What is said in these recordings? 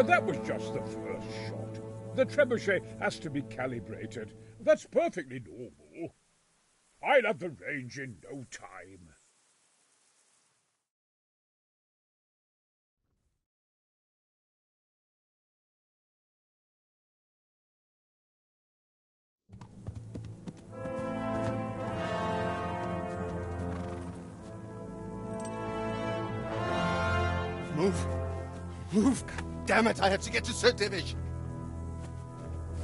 That was just the first shot. The trebuchet has to be calibrated. That's perfectly normal. I'll have the range in no time. Move! Move! God damn it, I have to get to Sir Divish!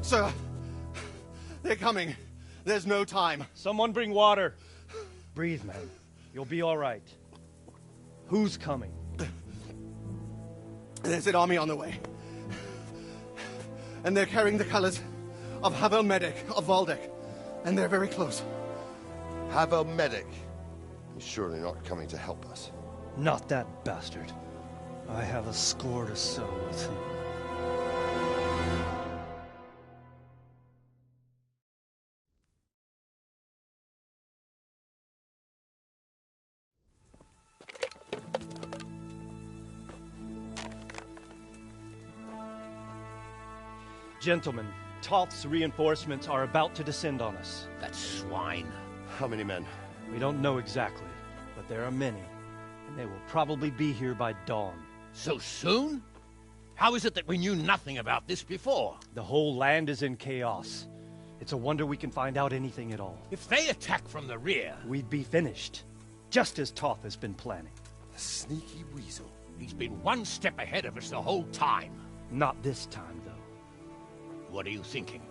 Sir, they're coming. There's no time. Someone bring water. Breathe, man. You'll be all right. Who's coming? There's an army on the way. And they're carrying the colors of Havel Medic of Valdek. And they're very close. Havel Medic? He's surely not coming to help us. Not that bastard. I have a score to settle with him. Gentlemen, Toth's reinforcements are about to descend on us. That swine. How many men? We don't know exactly, but there are many, and they will probably be here by dawn. So soon? How is it that we knew nothing about this before? The whole land is in chaos. It's a wonder we can find out anything at all. If they attack from the rear... We'd be finished, just as Toth has been planning. The sneaky weasel. He's been one step ahead of us the whole time. Not this time, though. What are you thinking?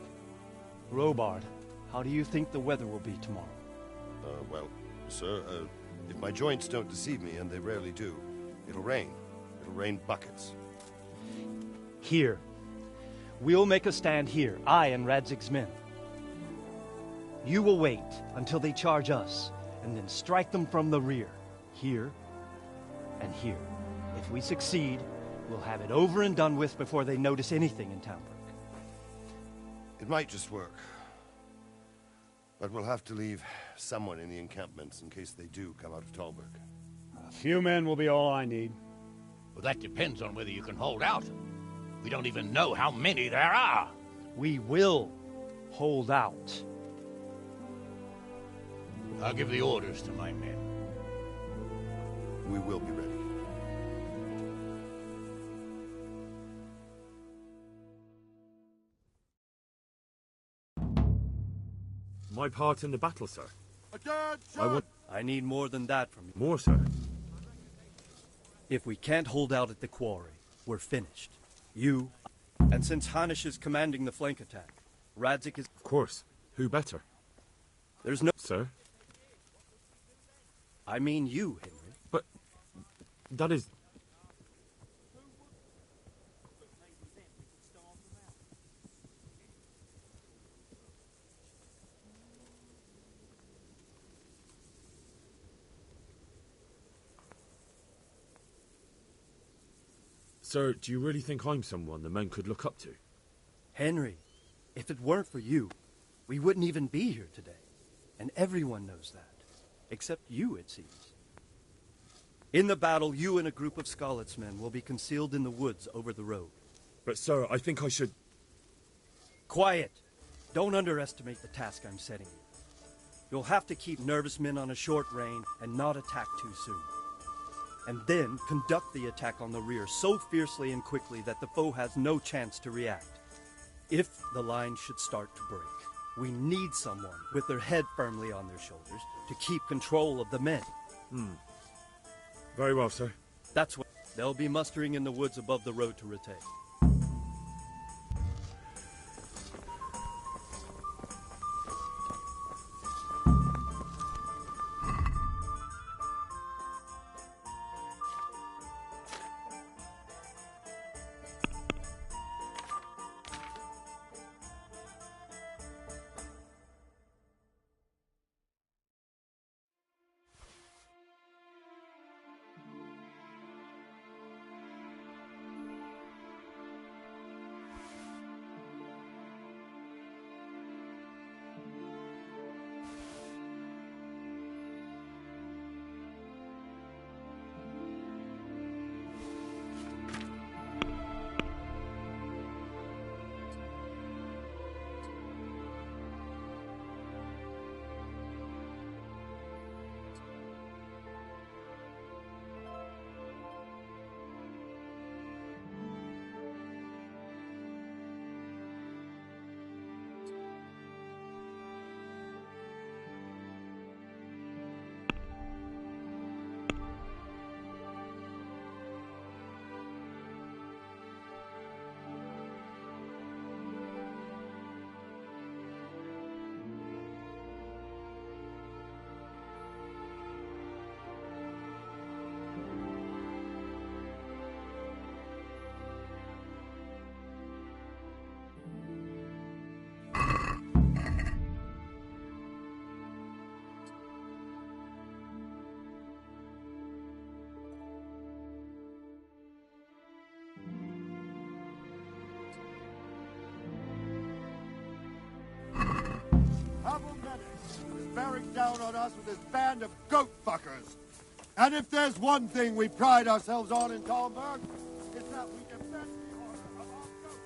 Robard, how do you think the weather will be tomorrow? Well, sir, if my joints don't deceive me, and they rarely do, it'll rain. It'll rain buckets. Here. We'll make a stand here, I and Radzig's men. You will wait until they charge us, and then strike them from the rear. Here, and here. If we succeed, we'll have it over and done with before they notice anything in Townbrook. It might just work. But we'll have to leave someone in the encampments in case they do come out of Talberg. A few men will be all I need. Well, that depends on whether you can hold out. We don't even know how many there are. We will hold out. I'll give the orders to my men. We will be ready. My part in the battle, sir. I need more than that from you. More, sir. If we can't hold out at the quarry, we're finished. You, and since Hanish is commanding the flank attack, Radzik is... Of course. Who better? There's no... Sir? I mean you, Henry. But... that is... Sir, do you really think I'm someone the men could look up to? Henry, if it weren't for you, we wouldn't even be here today. And everyone knows that. Except you, it seems. In the battle, you and a group of Scarlet's men will be concealed in the woods over the road. But, sir, I think I should... Quiet! Don't underestimate the task I'm setting you. You'll have to keep nervous men on a short range and not attack too soon. And then conduct the attack on the rear so fiercely and quickly that the foe has no chance to react. If the line should start to break, we need someone with their head firmly on their shoulders to keep control of the men. Very well, sir. That's what they'll be mustering in the woods above the road to Rete. bearing down on us with his band of goat fuckers. And if there's one thing we pride ourselves on in Talmberg, it's that we defend the honor of our goats.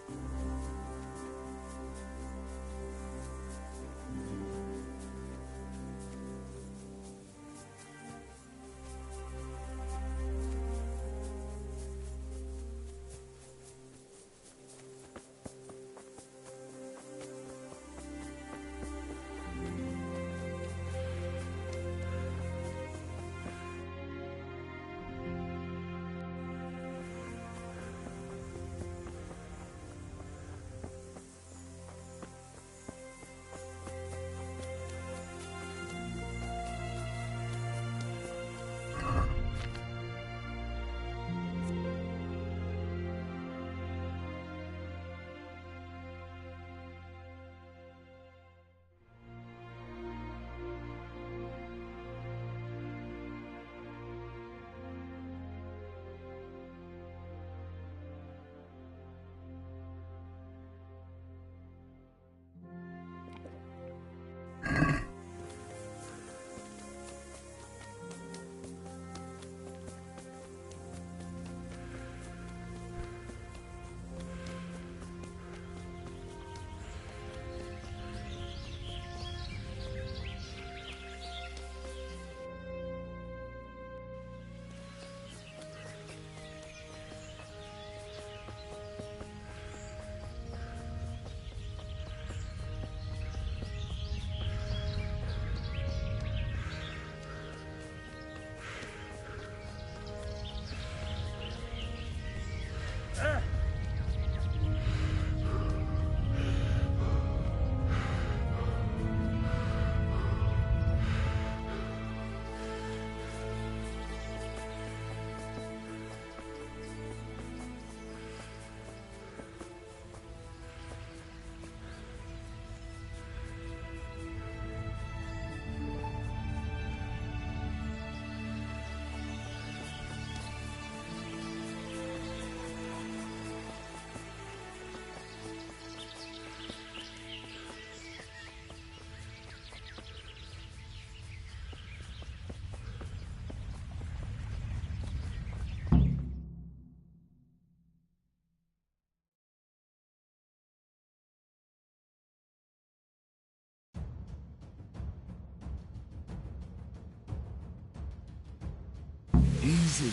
Easy,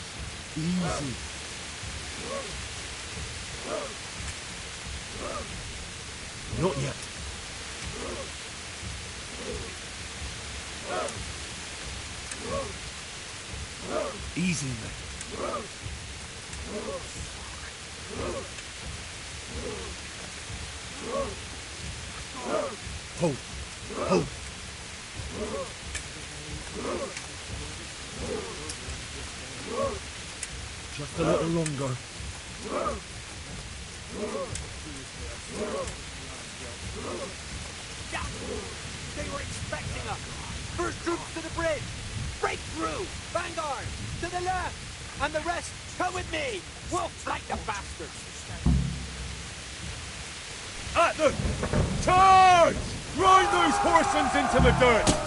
easy. Not yet. Easy, mate. Hold, hold. Just a little longer. They were expecting us! First troops to the bridge! Break through! Vanguard! To the left! And the rest, come with me! We'll flank the bastards! At them! Charge! Grind those horsens into the dirt!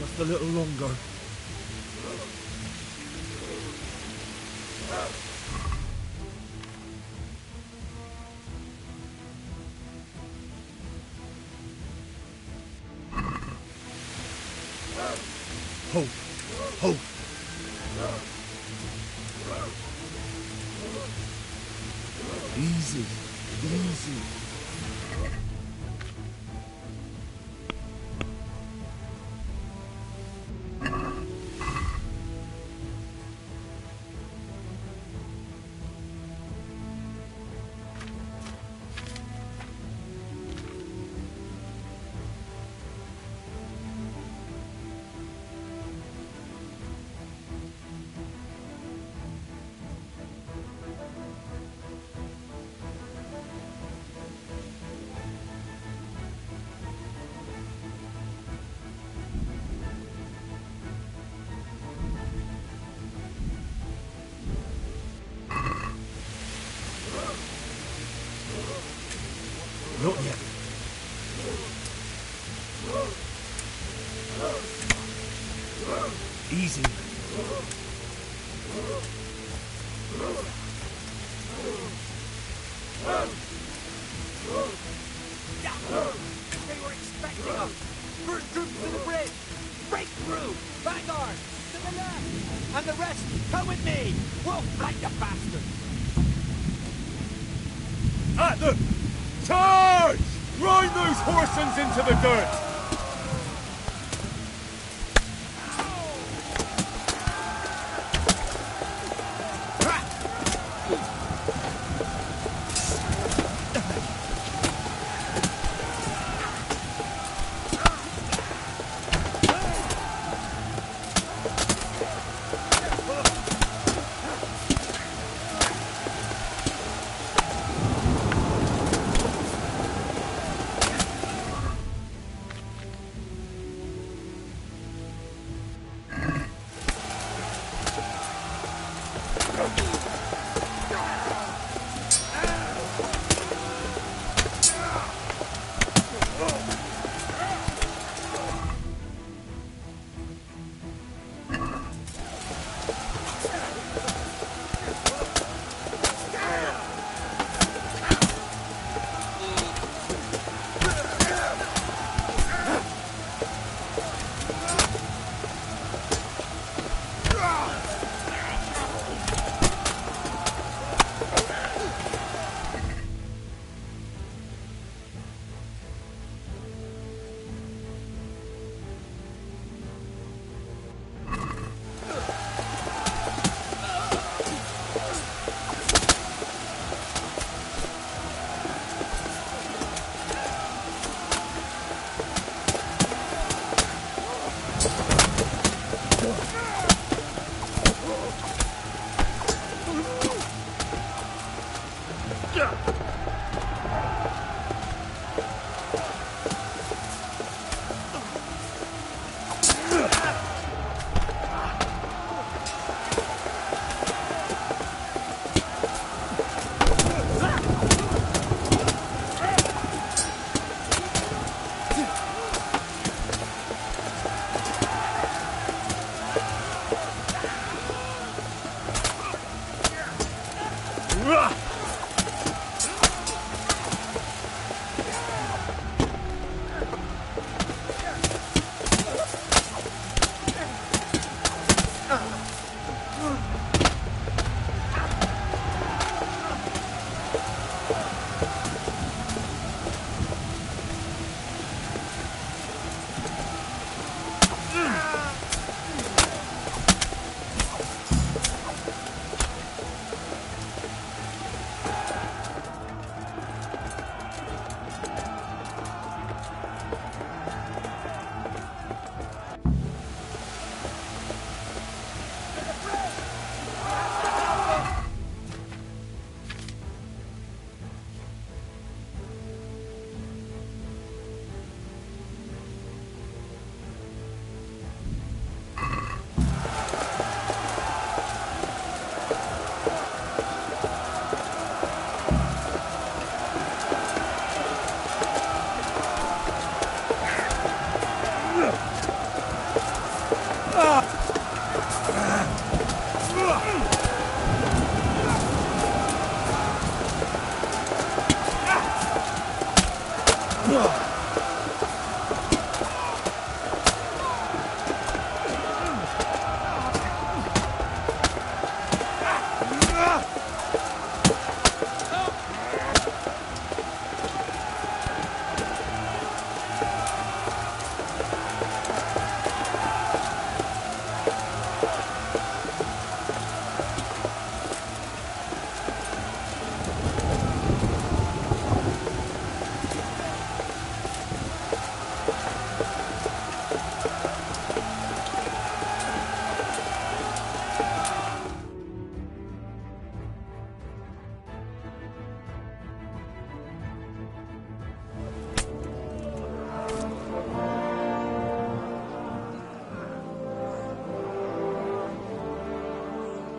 Just a little longer. Hold. Hold. Easy. Easy. Not yet. Easy. They were expecting us! First troops to the bridge! Break through! Vanguard! To the left! And the rest, come with me! We'll flank the bastards! At them! Charge! Ride those horsens into the dirt!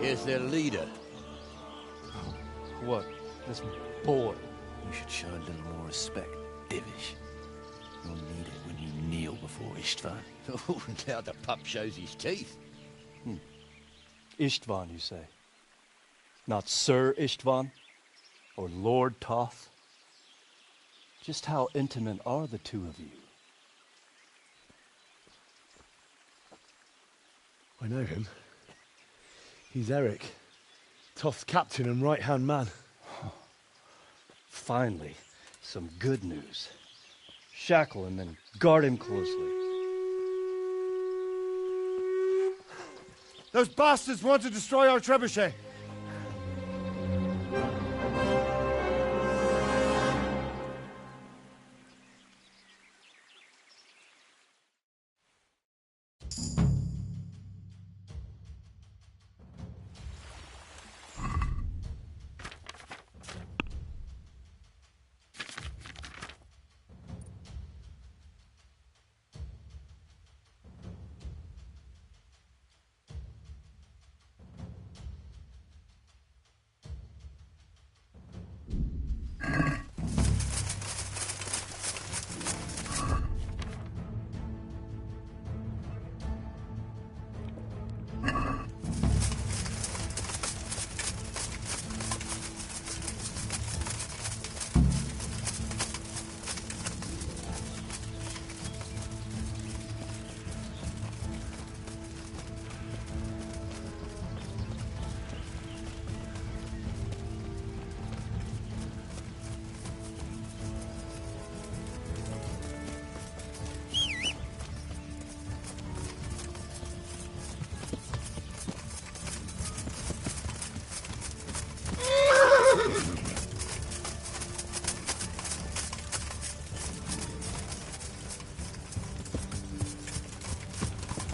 Here's their leader. What? This boy? You should show a little more respect, Divish. You'll need it when you kneel before Istvan. Oh, now the pup shows his teeth. Istvan, you say? Not Sir Istvan? Or Lord Toth? Just how intimate are the two of you? I know him. He's Eric, Toth's captain and right-hand man. Finally, some good news. Shackle him and guard him closely. Those bastards want to destroy our trebuchet.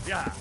Yeah.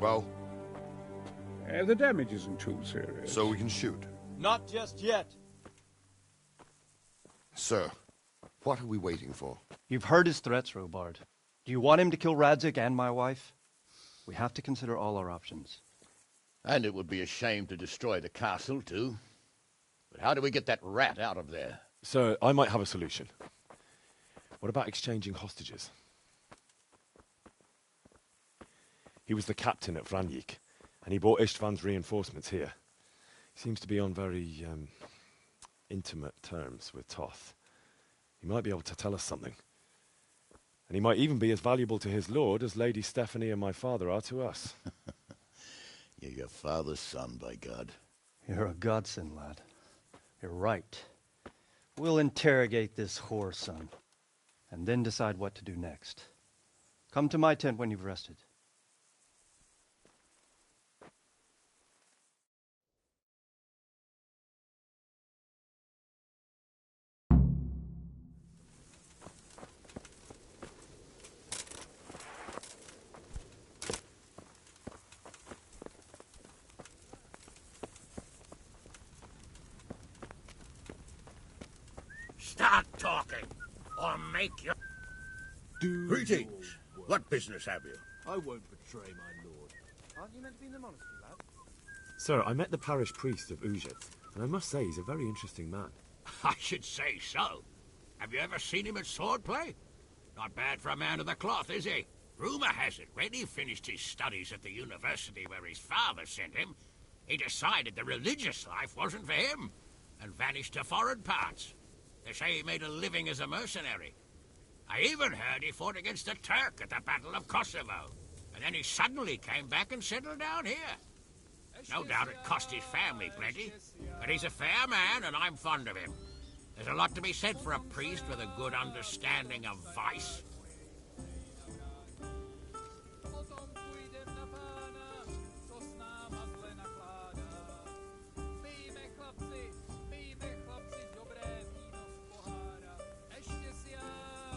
Well? The damage isn't too serious. So we can shoot. Not just yet. Sir, what are we waiting for? You've heard his threats, Robard. Do you want him to kill Radzig and my wife? We have to consider all our options. And it would be a shame to destroy the castle, too. But how do we get that rat out of there? Sir, I might have a solution. What about exchanging hostages? He was the captain at Vranjik, and he brought Istvan's reinforcements here. He seems to be on very, intimate terms with Toth. He might be able to tell us something. And he might even be as valuable to his lord as Lady Stephanie and my father are to us. You're your father's son, by God. You're a godsend, lad. You're right. We'll interrogate this whore, son, and then decide what to do next. Come to my tent when you've rested. Start talking, or make you... Greetings. What business have you? I won't betray my lord. Aren't you meant to be in the monastery, lad? Sir, I met the parish priest of Uzhitz, and I must say he's a very interesting man. I should say so. Have you ever seen him at swordplay? Not bad for a man of the cloth, is he? Rumor has it, when he finished his studies at the university where his father sent him, he decided the religious life wasn't for him, and vanished to foreign parts. They say he made a living as a mercenary. I even heard he fought against the Turk at the Battle of Kosovo, and then he suddenly came back and settled down here. No doubt it cost his family plenty, but he's a fair man and I'm fond of him. There's a lot to be said for a priest with a good understanding of vice.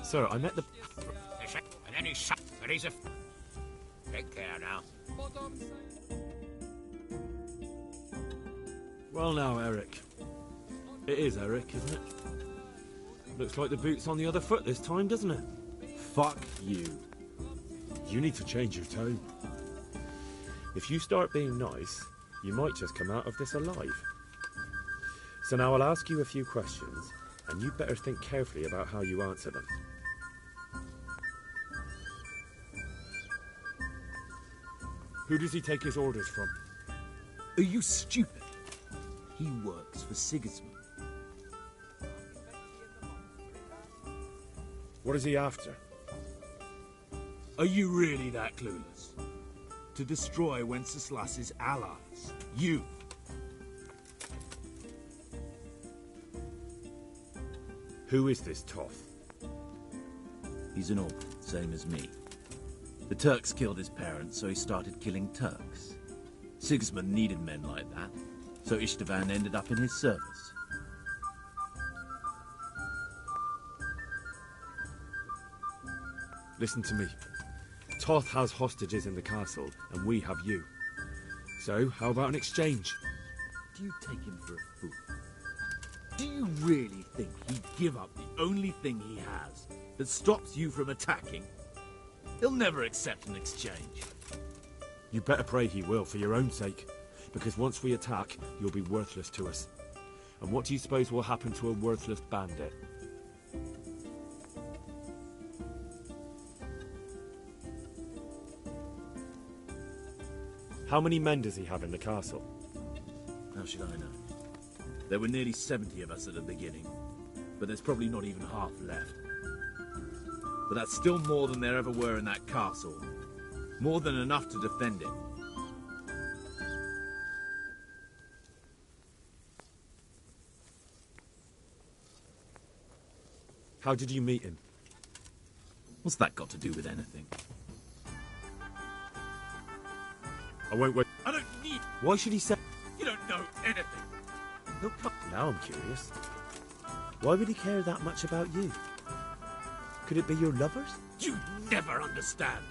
Sir, I met the... And then but he's a... Take care now. Well now, Eric. It is Eric, isn't it? Looks like the boot's on the other foot this time, doesn't it? Fuck you. You need to change your tone. If you start being nice, you might just come out of this alive. So now I'll ask you a few questions, and you'd better think carefully about how you answer them. Who does he take his orders from? Are you stupid? He works for Sigismund. What is he after? Are you really that clueless? To destroy Wenceslas's allies. You. Who is this Toth? He's an orc, same as me. The Turks killed his parents, so he started killing Turks. Sigismund needed men like that, so Istvan ended up in his service. Listen to me. Toth has hostages in the castle, and we have you. So, how about an exchange? Do you take him for a fool? Do you really think he'd give up the only thing he has that stops you from attacking? He'll never accept an exchange. You better pray he will, for your own sake. Because once we attack, you'll be worthless to us. And what do you suppose will happen to a worthless bandit? How many men does he have in the castle? How should I know? There were nearly 70 of us at the beginning, but there's probably not even half left. But that's still more than there ever were in that castle. More than enough to defend it. How did you meet him? What's that got to do with anything? I won't wait. I don't need... Why should he say... You don't know anything. He'll come... Now I'm curious. Why would he care that much about you? Could it be your lovers? You never understand.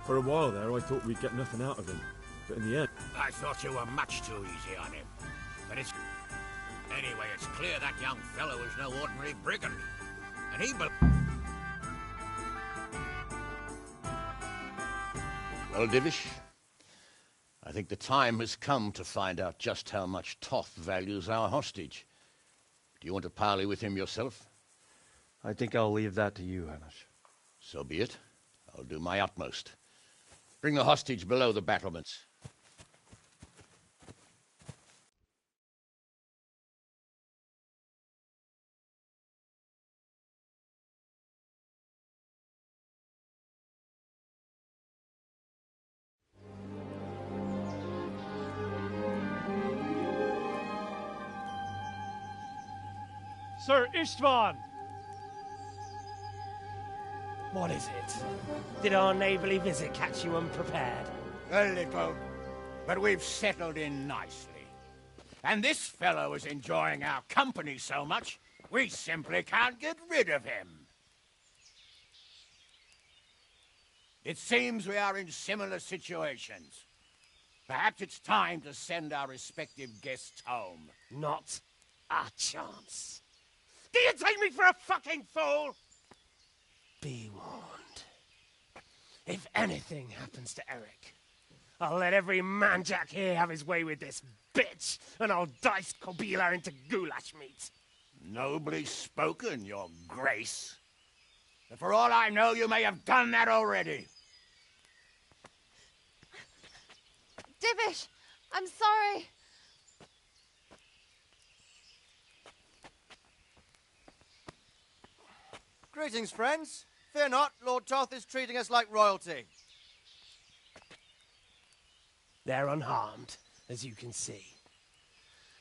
For a while there, I thought we'd get nothing out of him. But in the end... I thought you were much too easy on him. But it's... Anyway, it's clear that young fellow is no ordinary brigand. And he Well, Divish, I think the time has come to find out just how much Toth values our hostage. Do you want to parley with him yourself? I think I'll leave that to you, Hamish. So be it. I'll do my utmost. Bring the hostage below the battlements. Sir Istvan! What is it? Did our neighbourly visit catch you unprepared? A little, but we've settled in nicely. And this fellow is enjoying our company so much, we simply can't get rid of him. It seems we are in similar situations. Perhaps it's time to send our respective guests home. Not a chance. Do you take me for a fucking fool? Be warned. If anything happens to Eric, I'll let every manjack here have his way with this bitch, and I'll dice Kobila into goulash meat. Nobly spoken, your grace. But for all I know, you may have done that already. Divish, I'm sorry. Greetings, friends. Fear not, Lord Toth is treating us like royalty. They're unharmed, as you can see.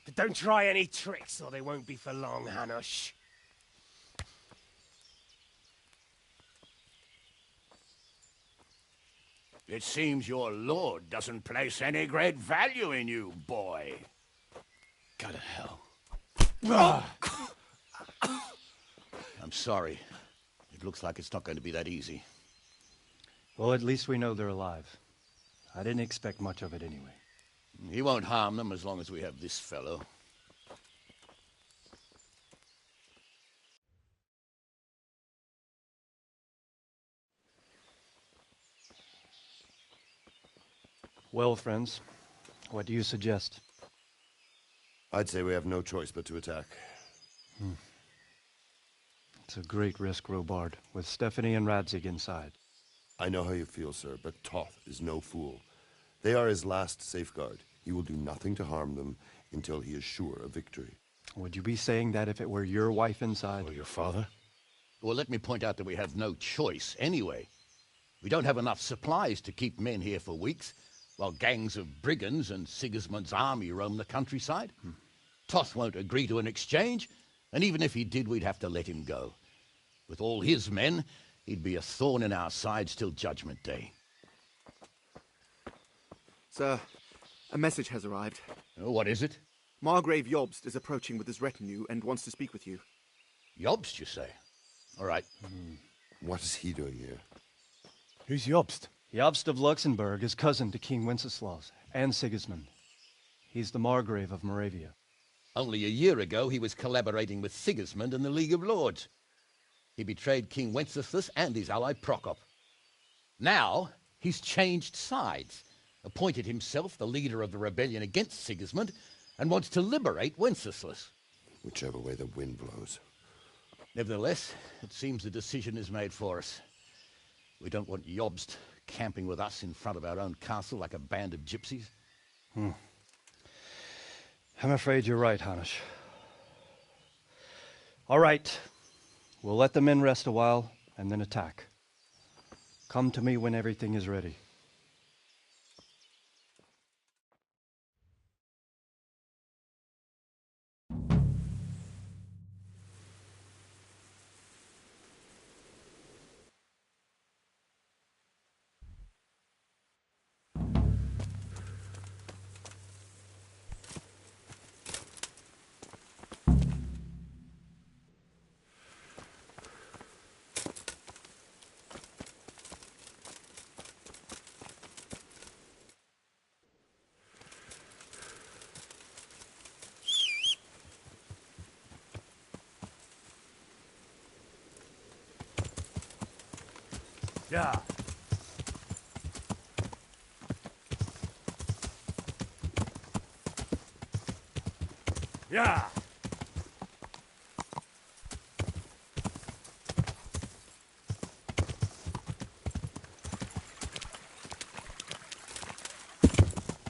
But don't try any tricks, or they won't be for long, Hanush. It seems your lord doesn't place any great value in you, boy. Go to hell. I'm sorry. It looks like it's not going to be that easy. Well, at least we know they're alive. I didn't expect much of it anyway. He won't harm them as long as we have this fellow. Well, friends, what do you suggest? I'd say we have no choice but to attack. It's a great risk, Robard, with Stephanie and Radzig inside. I know how you feel, sir, but Toth is no fool. They are his last safeguard. He will do nothing to harm them until he is sure of victory. Would you be saying that if it were your wife inside? Or your father? Well, let me point out that we have no choice anyway. We don't have enough supplies to keep men here for weeks, while gangs of brigands and Sigismund's army roam the countryside. Toth won't agree to an exchange, and even if he did, we'd have to let him go. With all his men, he'd be a thorn in our sides till Judgment Day. Sir, a message has arrived. Oh, what is it? Margrave Jobst is approaching with his retinue and wants to speak with you. Jobst, you say? All right. What is he doing here? Who's Jobst? Jobst of Luxembourg is cousin to King Wenceslaus and Sigismund. He's the Margrave of Moravia. Only a year ago, he was collaborating with Sigismund and the League of Lords. He betrayed King Wenceslas and his ally Prokop. Now, he's changed sides, appointed himself the leader of the rebellion against Sigismund, and wants to liberate Wenceslas. Whichever way the wind blows. Nevertheless, it seems the decision is made for us. We don't want Jobst camping with us in front of our own castle like a band of gypsies. I'm afraid you're right, Hanish. All right. We'll let the men rest a while, and then attack. Come to me when everything is ready. Yeah. Yeah.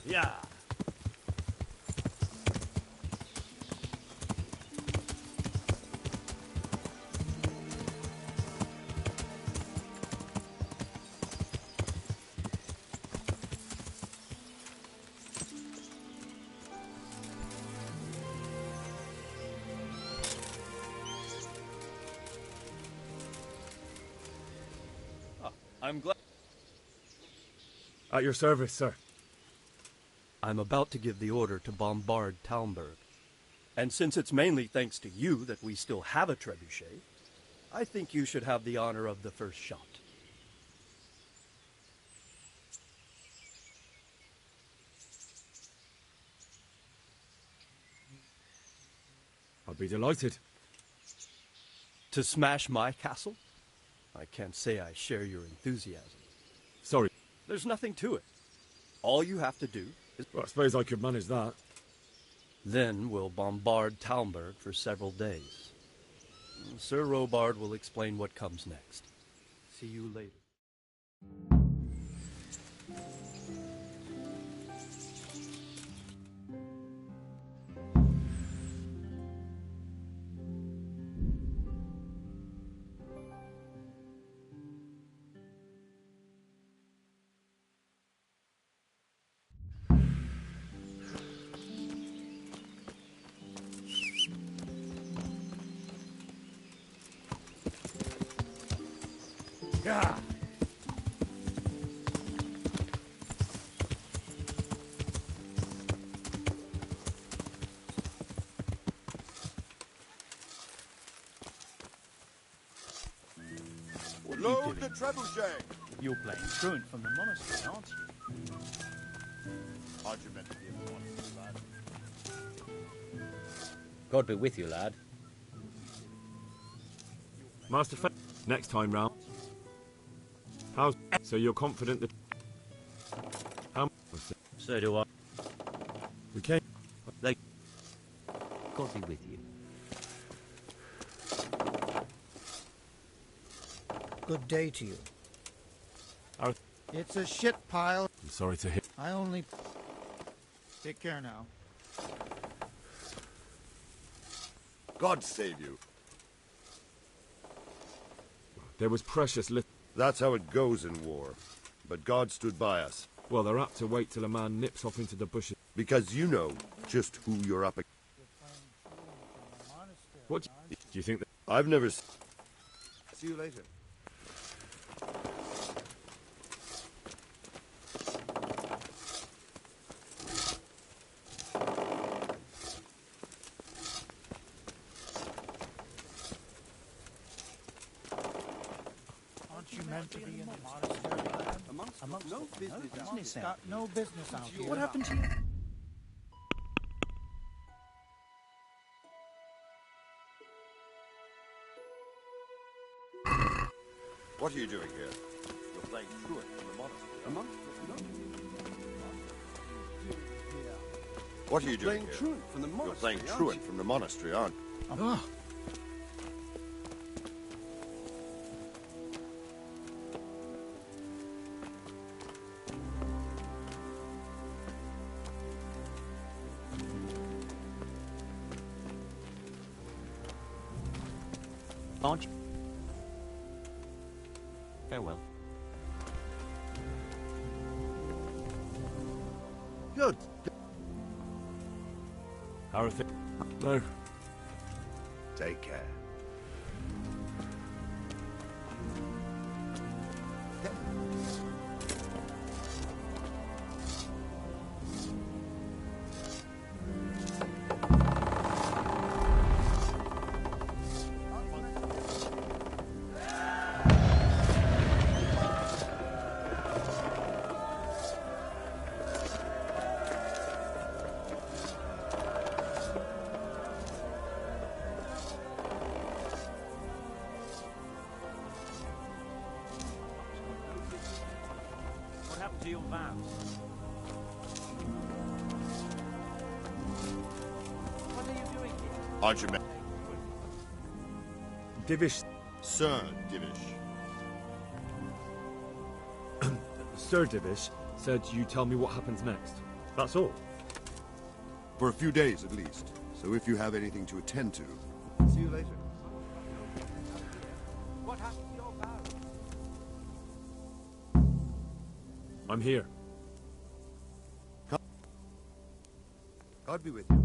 Yeah. I'm glad. At your service, sir. I'm about to give the order to bombard Talmberg. And since it's mainly thanks to you that we still have a trebuchet, I think you should have the honor of the first shot. I'll be delighted. To smash my castle? I can't say I share your enthusiasm. Sorry. There's nothing to it. All you have to do is... Well, I suppose I could manage that. Then we'll bombard Talmberg for several days. Sir Robard will explain what comes next. See you later. Yeah. Load the trebuchet! You're playing truant from the monastery, aren't you? Aren't you meant to be in the monastery, lad? God be with you, lad. Master next time round. How's... So you're confident that... How... So do I. We came... They... God be with you. Good day to you. How... It's a shit pile. I'm sorry to hear... I only... Take care now. God save you. There was precious little... That's how it goes in war. But God stood by us. Well, they're apt to wait till a man nips off into the bushes. Because you know just who you're up against. What do you think that... I've never... See you later. Aren't you meant to be in the monastery? Amongst no business out here. No business out here. What happened to you? What are you doing here? You're playing truant from the monastery. What are you doing here? Truant from the monastery. You're playing truant from the monastery, aren't you? Aren't you? Farewell. Good. How are things? No. Take care. to your vows. What are you doing here? Aren't you Divish. Sir Divish. Sir Divish said you tell me what happens next. That's all. For a few days, at least. So if you have anything to attend to... See you later. What happened to your vows? I'm here. God be with you.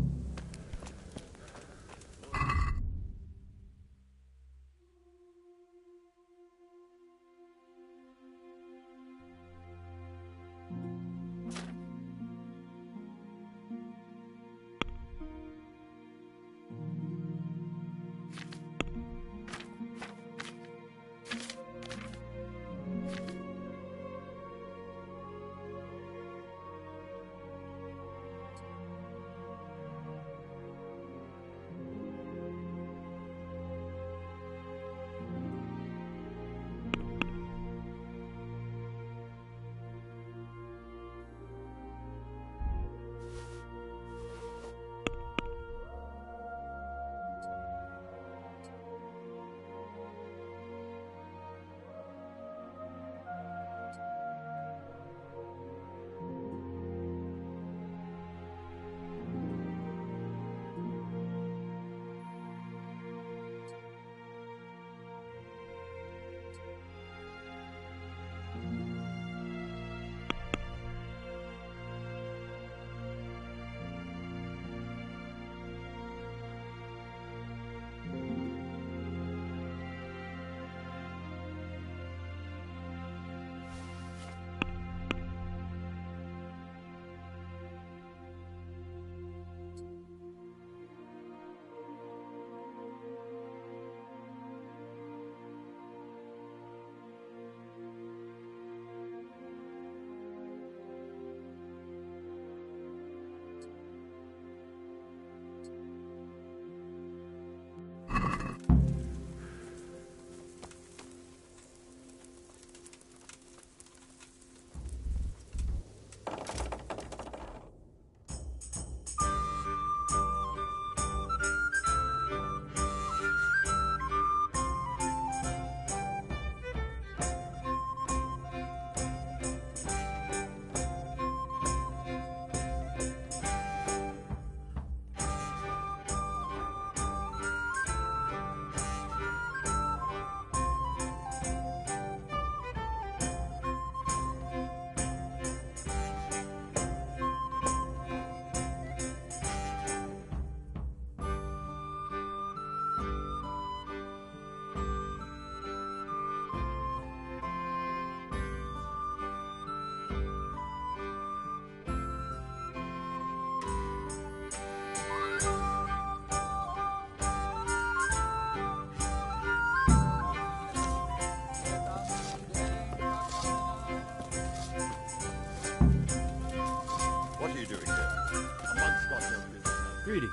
Greetings.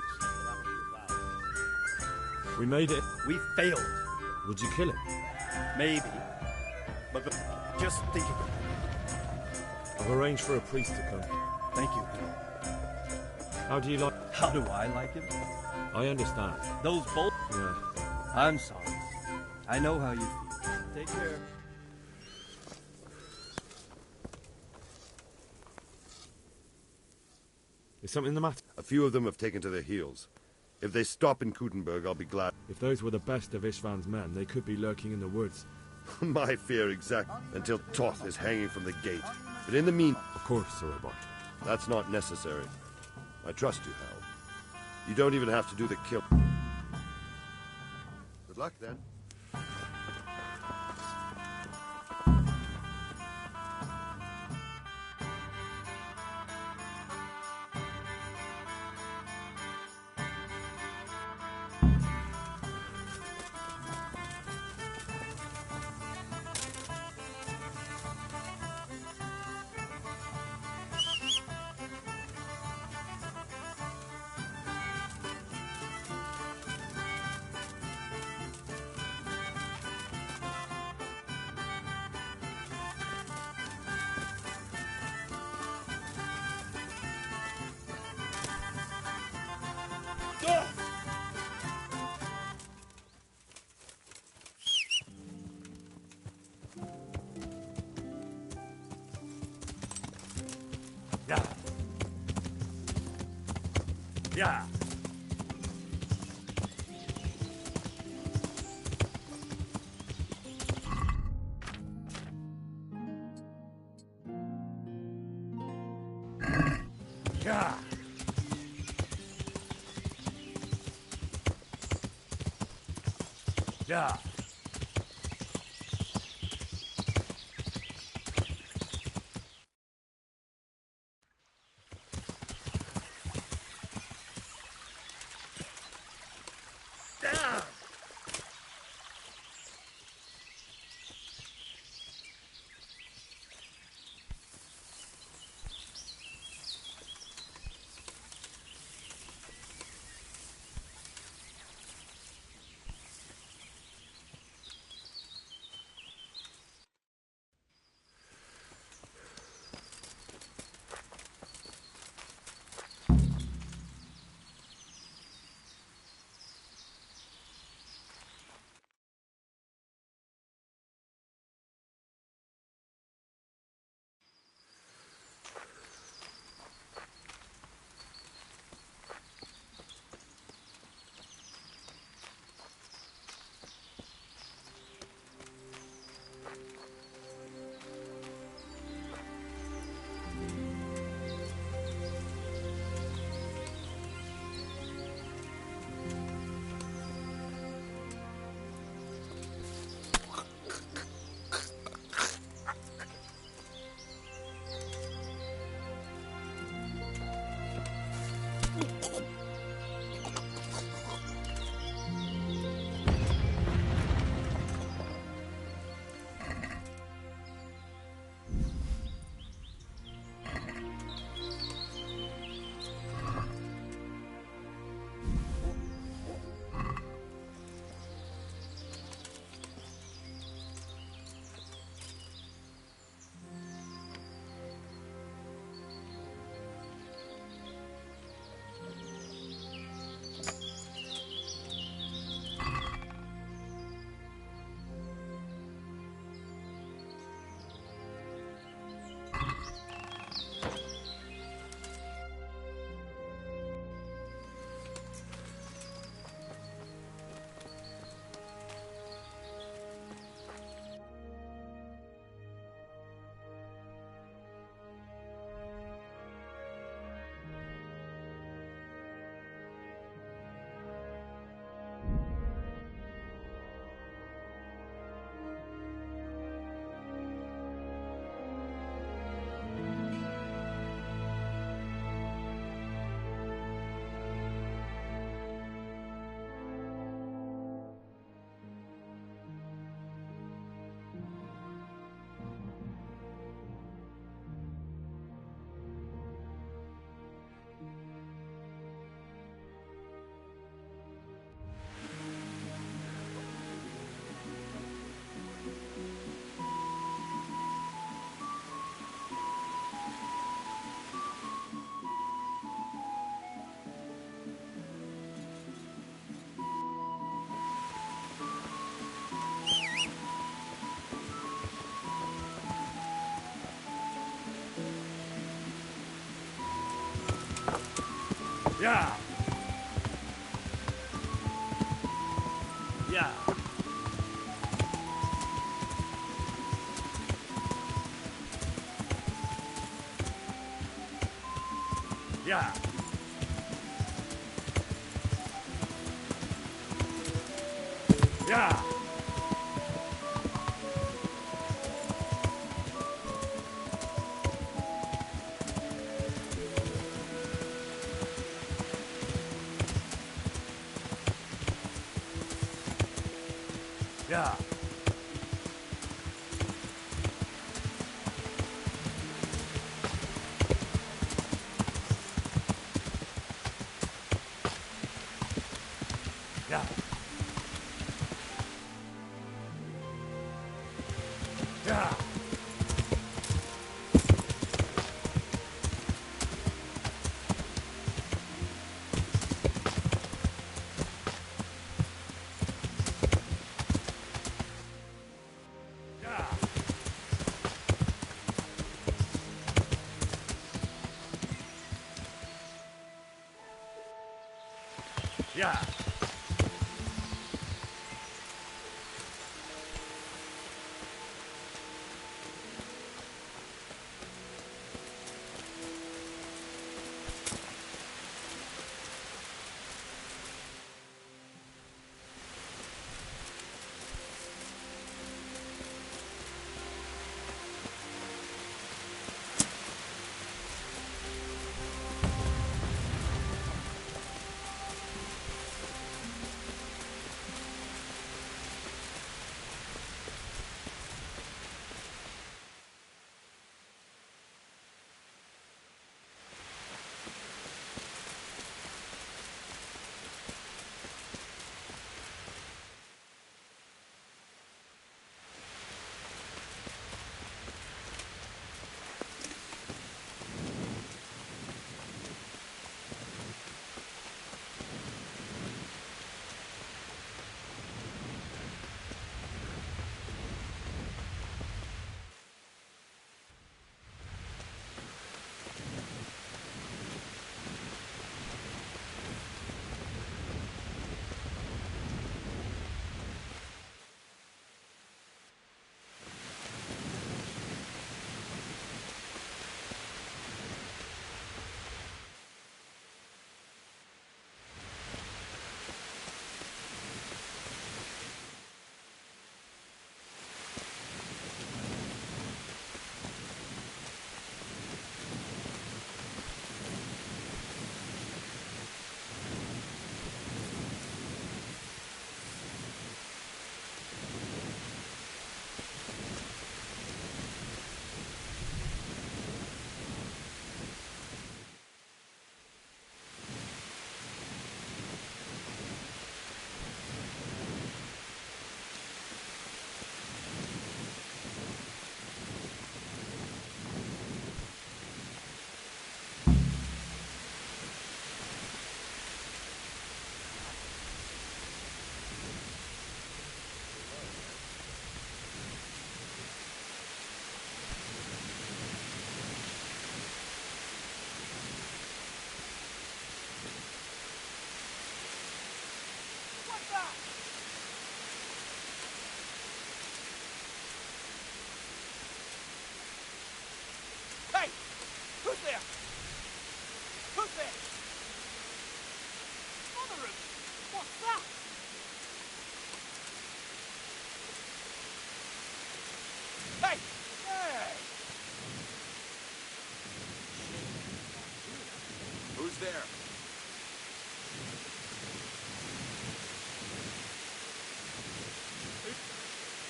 We made it. We failed. Would you kill him? Maybe. But just thinking. I've arranged for a priest to come. Thank you. How do you like... How do I like him? I understand. Those bolts? Yeah. I'm sorry. I know how you feel. Take care. Is something the matter? A few of them have taken to their heels. If they stop in Kutenberg, I'll be glad. If those were the best of Istvan's men, they could be lurking in the woods. My fear exact until Toth is hanging from the gate. But in the mean... Of course, Sir Robert. That's not necessary. I trust you, Hal. You don't even have to do the kill. Good luck, then. Yeah. Yeah. Yeah. Yeah. Yeah. Yeah. Yeah. Yeah. Yeah. Yeah. Yeah. Yeah. Hey! Who's there? Who's there? Mother of... What's that? Hey! Hey! Who's there?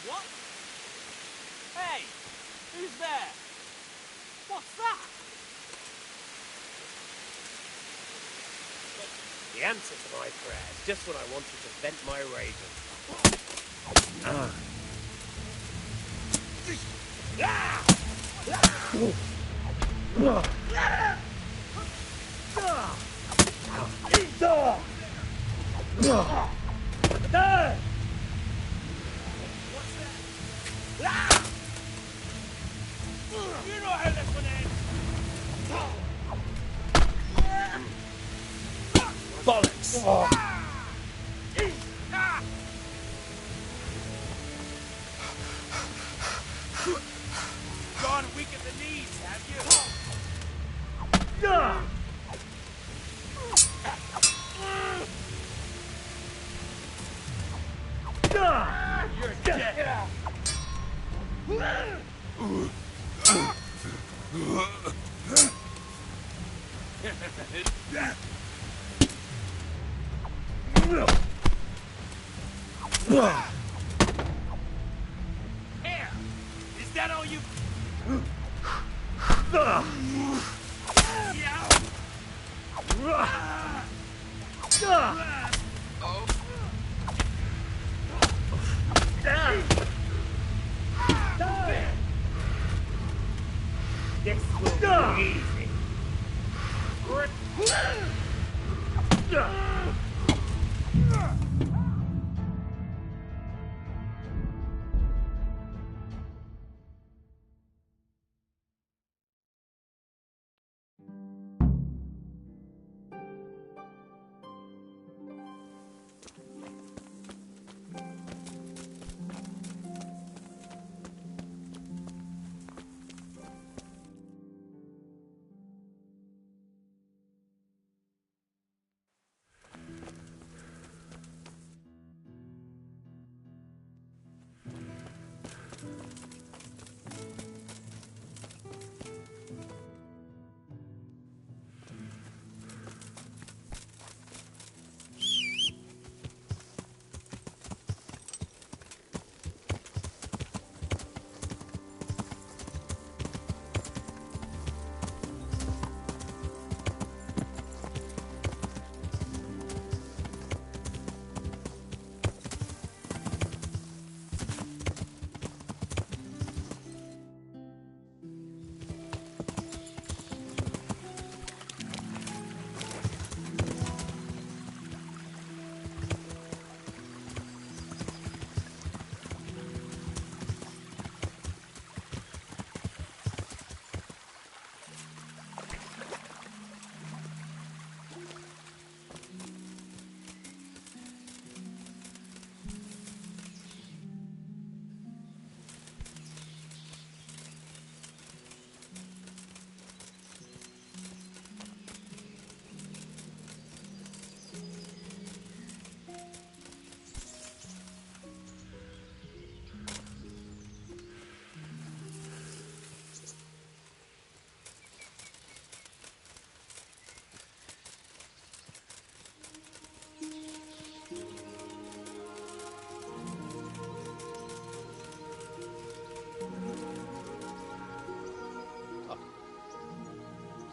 What? Hey! Who's there? What's that? The answer to my prayers, just when I wanted to vent my rage on. You know how this one ends! Bollocks! Gone weak at the knees, have you? You're dead! Here! Is that all you... This will be easy.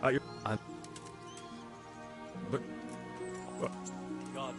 I'm... But... God.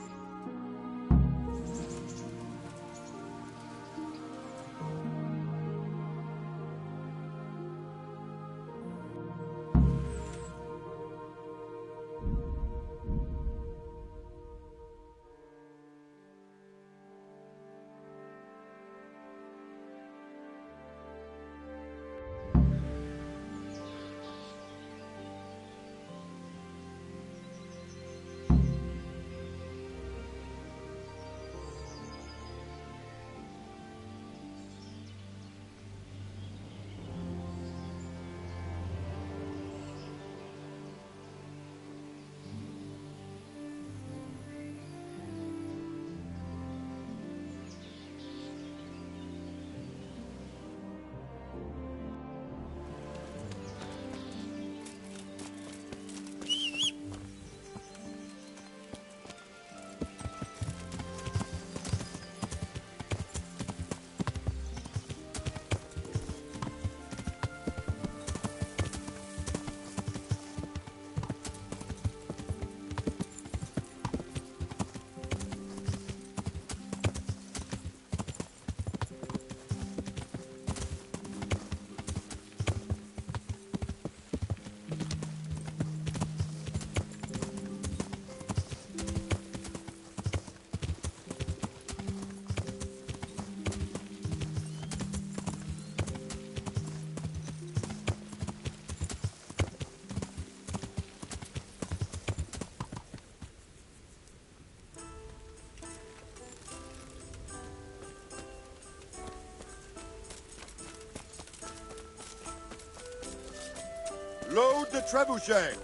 Load the trebuchet!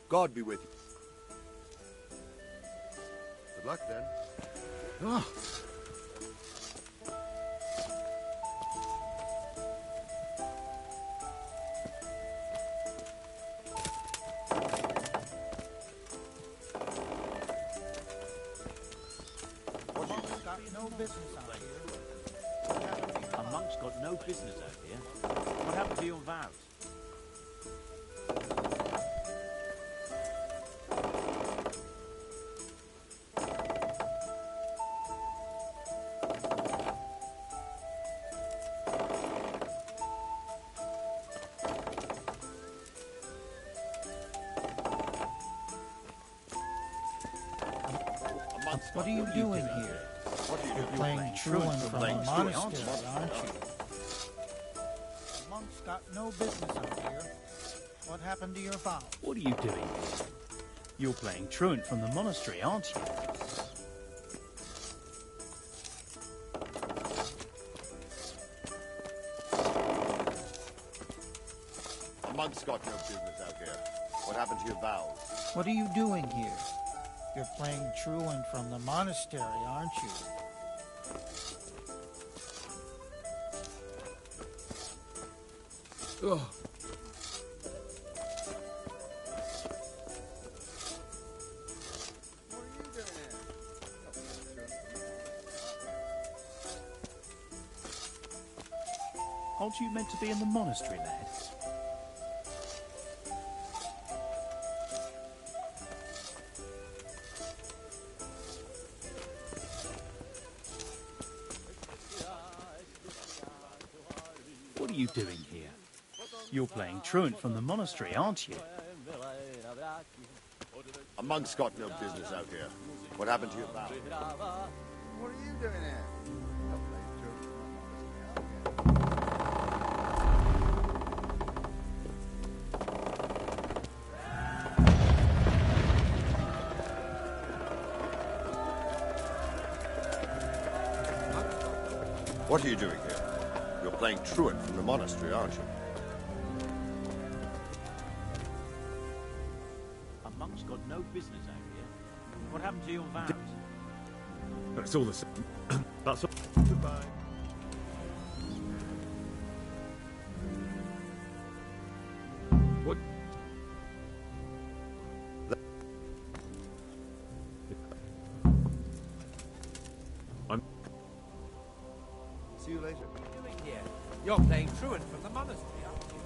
God be with you. Good luck, then. Ah. No business out here. A monk's got no business out here. What happened to your vows? What are you doing here? You're playing truant from a monastery, aren't you? The monk's got no business out here. What happened to your vows? What are you doing here? You're playing truant from the monastery, aren't you? A monk's got no business out here. What happened to your vows? What are you doing here? You're playing truant from the monastery, aren't you? Ugh. Aren't you meant to be in the monastery, lad? What are you doing here? You're playing truant from the monastery, aren't you? A monk's got no business out here. What happened to your vows? What are you doing here? What are you doing here? You're playing truant from the monastery, aren't you? A monk's got no business out here. What happened to your vows? That's all the same. That's all. Goodbye. What? I'm... See you later. What are you doing here? You're playing truant from the monastery, aren't you?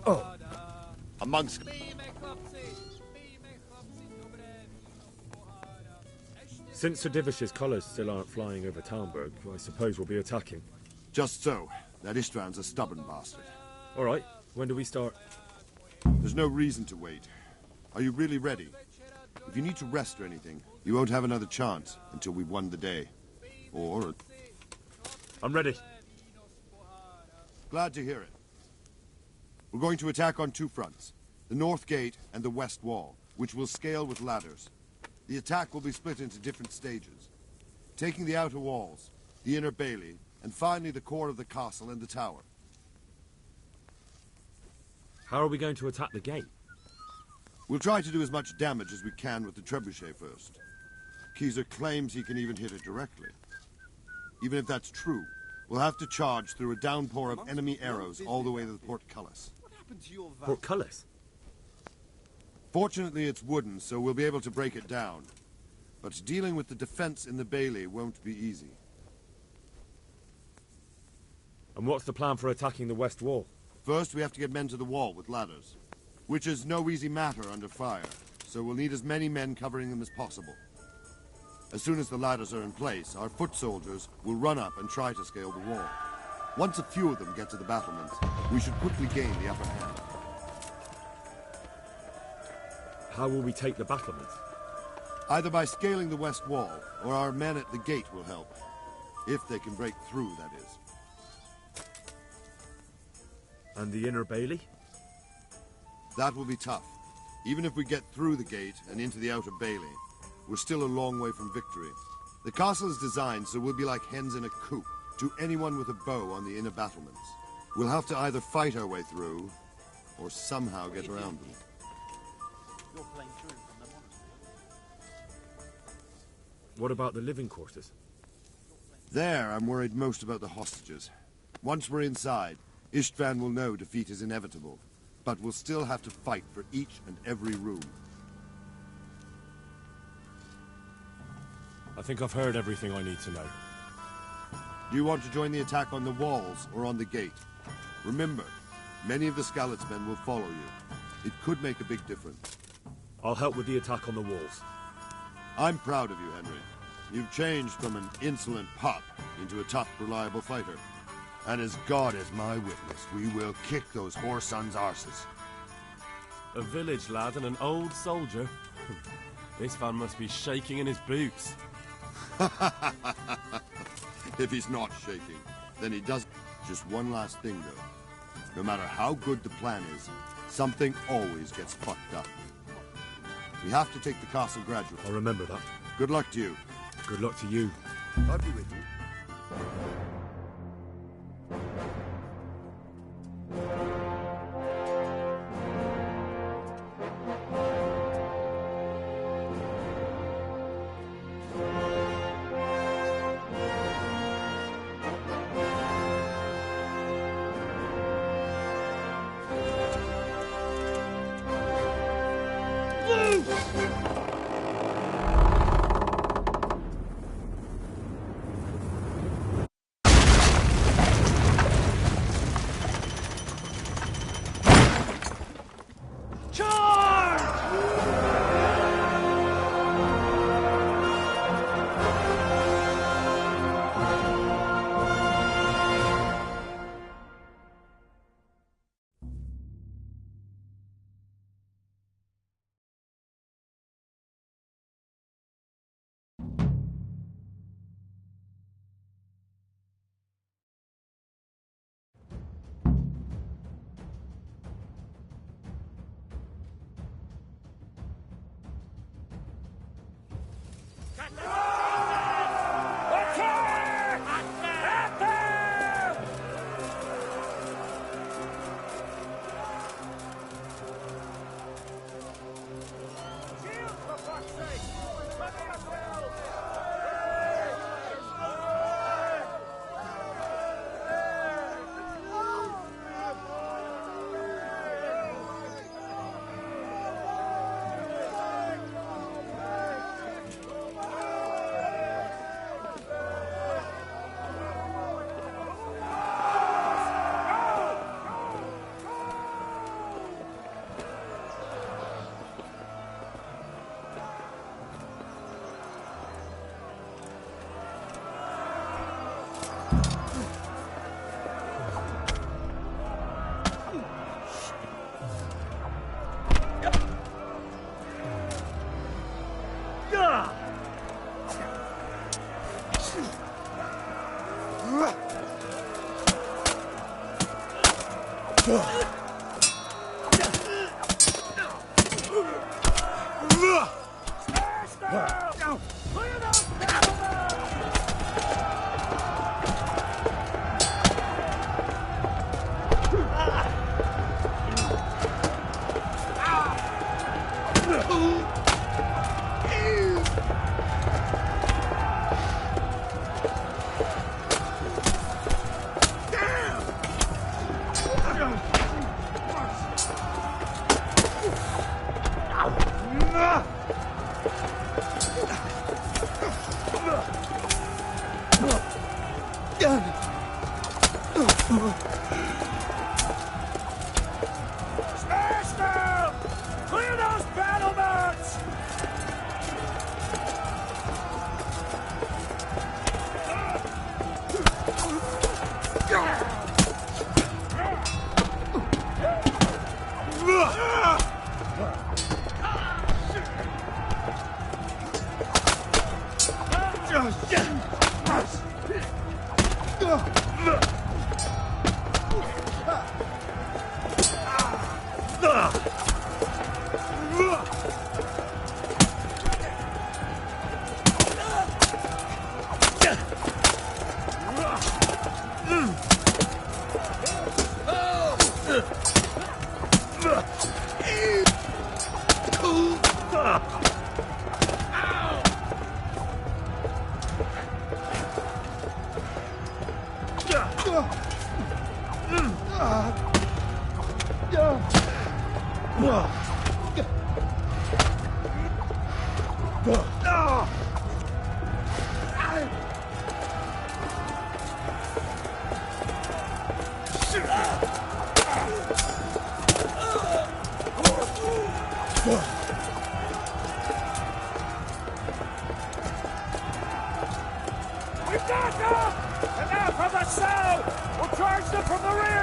Oh. A monk's... Since Sir Divish's colours still aren't flying over Talmberg, I suppose we'll be attacking. Just so. That Istvan's a stubborn bastard. All right. When do we start? There's no reason to wait. Are you really ready? If you need to rest or anything, you won't have another chance until we've won the day. Or... I'm ready. Glad to hear it. We're going to attack on two fronts. The north gate and the west wall, which will scale with ladders. The attack will be split into different stages. Taking the outer walls, the inner bailey, and finally the core of the castle and the tower. How are we going to attack the gate? We'll try to do as much damage as we can with the trebuchet first. Keyser claims he can even hit it directly. Even if that's true, we'll have to charge through a downpour of enemy arrows all the way to the portcullis. Portcullis? Fortunately, it's wooden, so we'll be able to break it down. But dealing with the defense in the bailey won't be easy. And what's the plan for attacking the west wall? First, we have to get men to the wall with ladders, which is no easy matter under fire, so we'll need as many men covering them as possible. As soon as the ladders are in place, our foot soldiers will run up and try to scale the wall. Once a few of them get to the battlements, we should quickly gain the upper hand. How will we take the battlements? Either by scaling the west wall, or our men at the gate will help. If they can break through, that is. And the inner bailey? That will be tough. Even if we get through the gate and into the outer bailey, we're still a long way from victory. The castle is designed so we'll be like hens in a coop to anyone with a bow on the inner battlements. We'll have to either fight our way through, or somehow get around them. What about the living quarters? There, I'm worried most about the hostages. Once we're inside, Istvan will know defeat is inevitable, but we'll still have to fight for each and every room. I think I've heard everything I need to know. Do you want to join the attack on the walls or on the gate? Remember, many of the Skalitz men will follow you. It could make a big difference. I'll help with the attack on the walls. I'm proud of you, Henry. You've changed from an insolent pup into a tough, reliable fighter. And as God is my witness, we will kick those whore sons' arses. A village lad and an old soldier. This fan must be shaking in his boots. If he's not shaking, then he does. Just one last thing, though. No matter how good the plan is, something always gets fucked up. We have to take the castle gradually. I'll remember that. Good luck to you. Good luck to you. God be with you. We've got them! And now from the south! We'll charge them from the rear!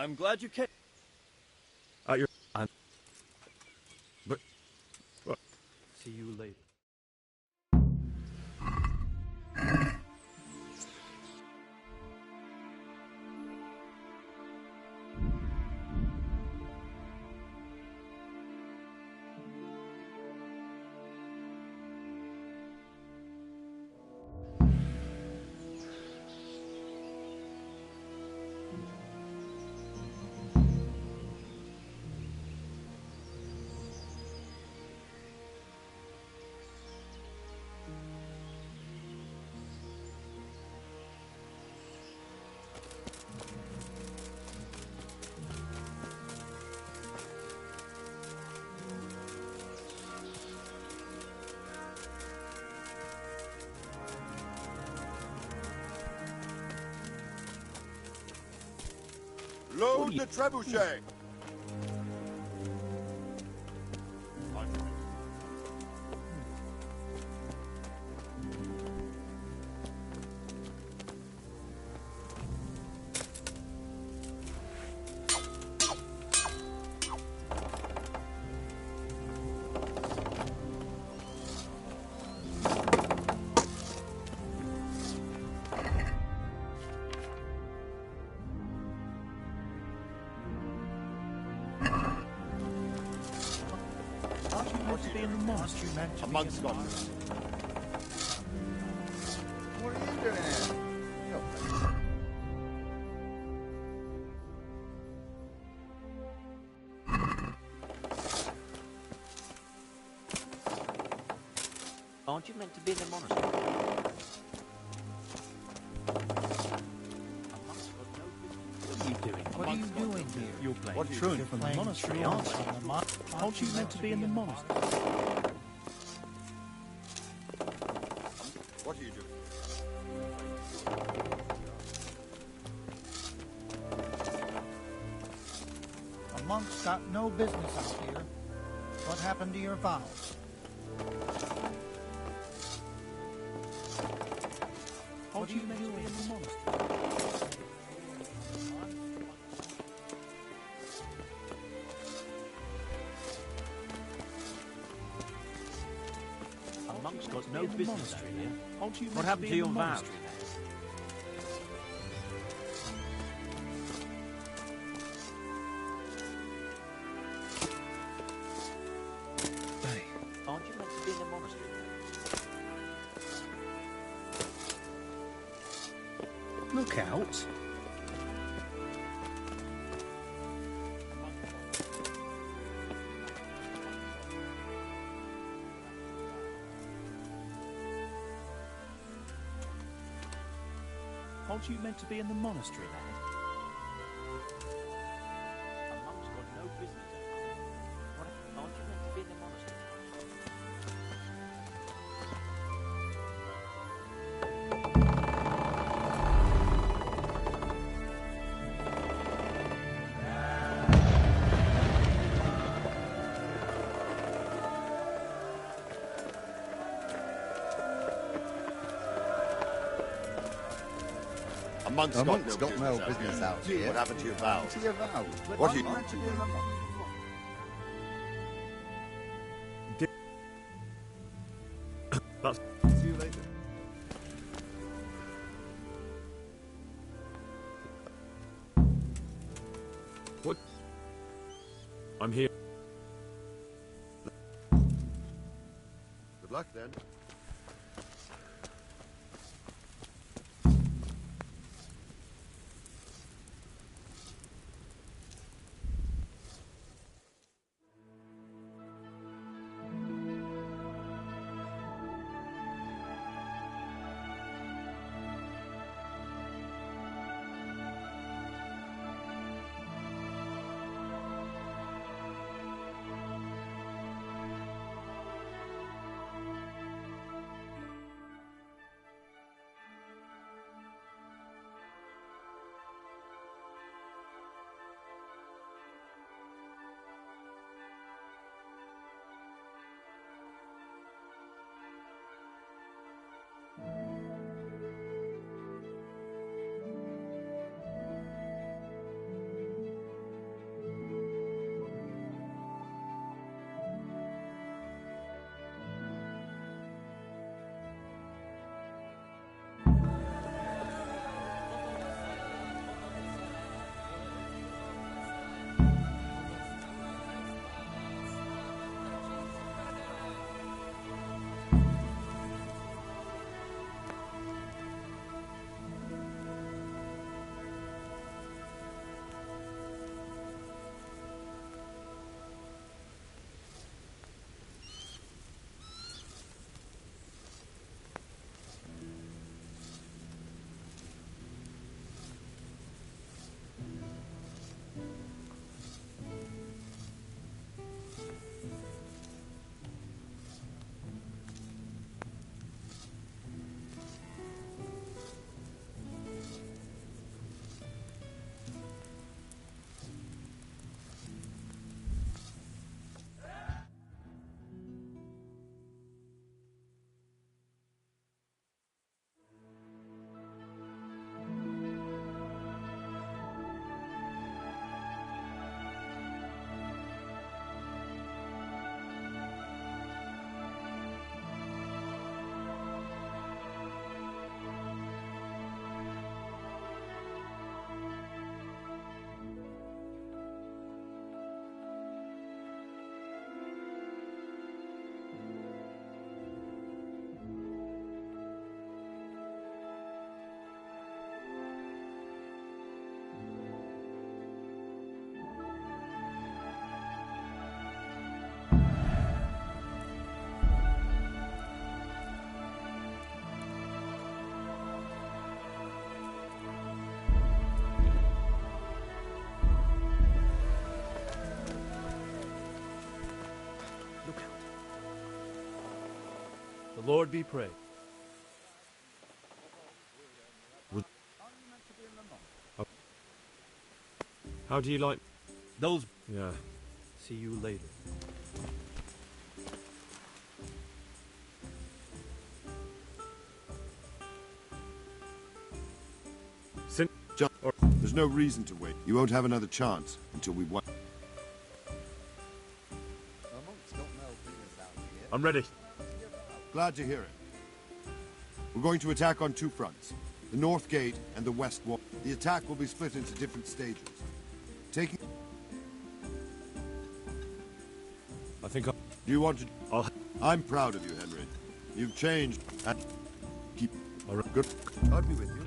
I'm glad you came. But See you later. Load the trebuchet! A monk's gone. What are you doing here? Aren't you meant to be in the monastery? What are you doing? What are you doing here? You're playing truant from the monastery, aren't you? Aren't you meant to be in the monastery? What are you doing? A monk's got no business out here. What happened to your vows? Aren't you meant to be in the monastery? A monk's got no business out here. What happened to your vows? Aren't you meant to be in the monastery? Look out. Aren't you meant to be in the monastery, lad? A monk's got no business out here. Aren't you meant to be in the monastery? A monk's got no business out here. What happened to your vows? To your vows? What are you... See you later. What? I'm here. Good luck, then. Lord be praised. How do you like those? Yeah. See you later. John, there's no reason to wait. You won't have another chance until we won. I'm ready. Glad to hear it. We're going to attack on two fronts. The north gate and the west wall. The attack will be split into different stages. Taking... I think Do you want to... I'm proud of you, Henry. You've changed and... Keep... All right. Good. I'll be with you.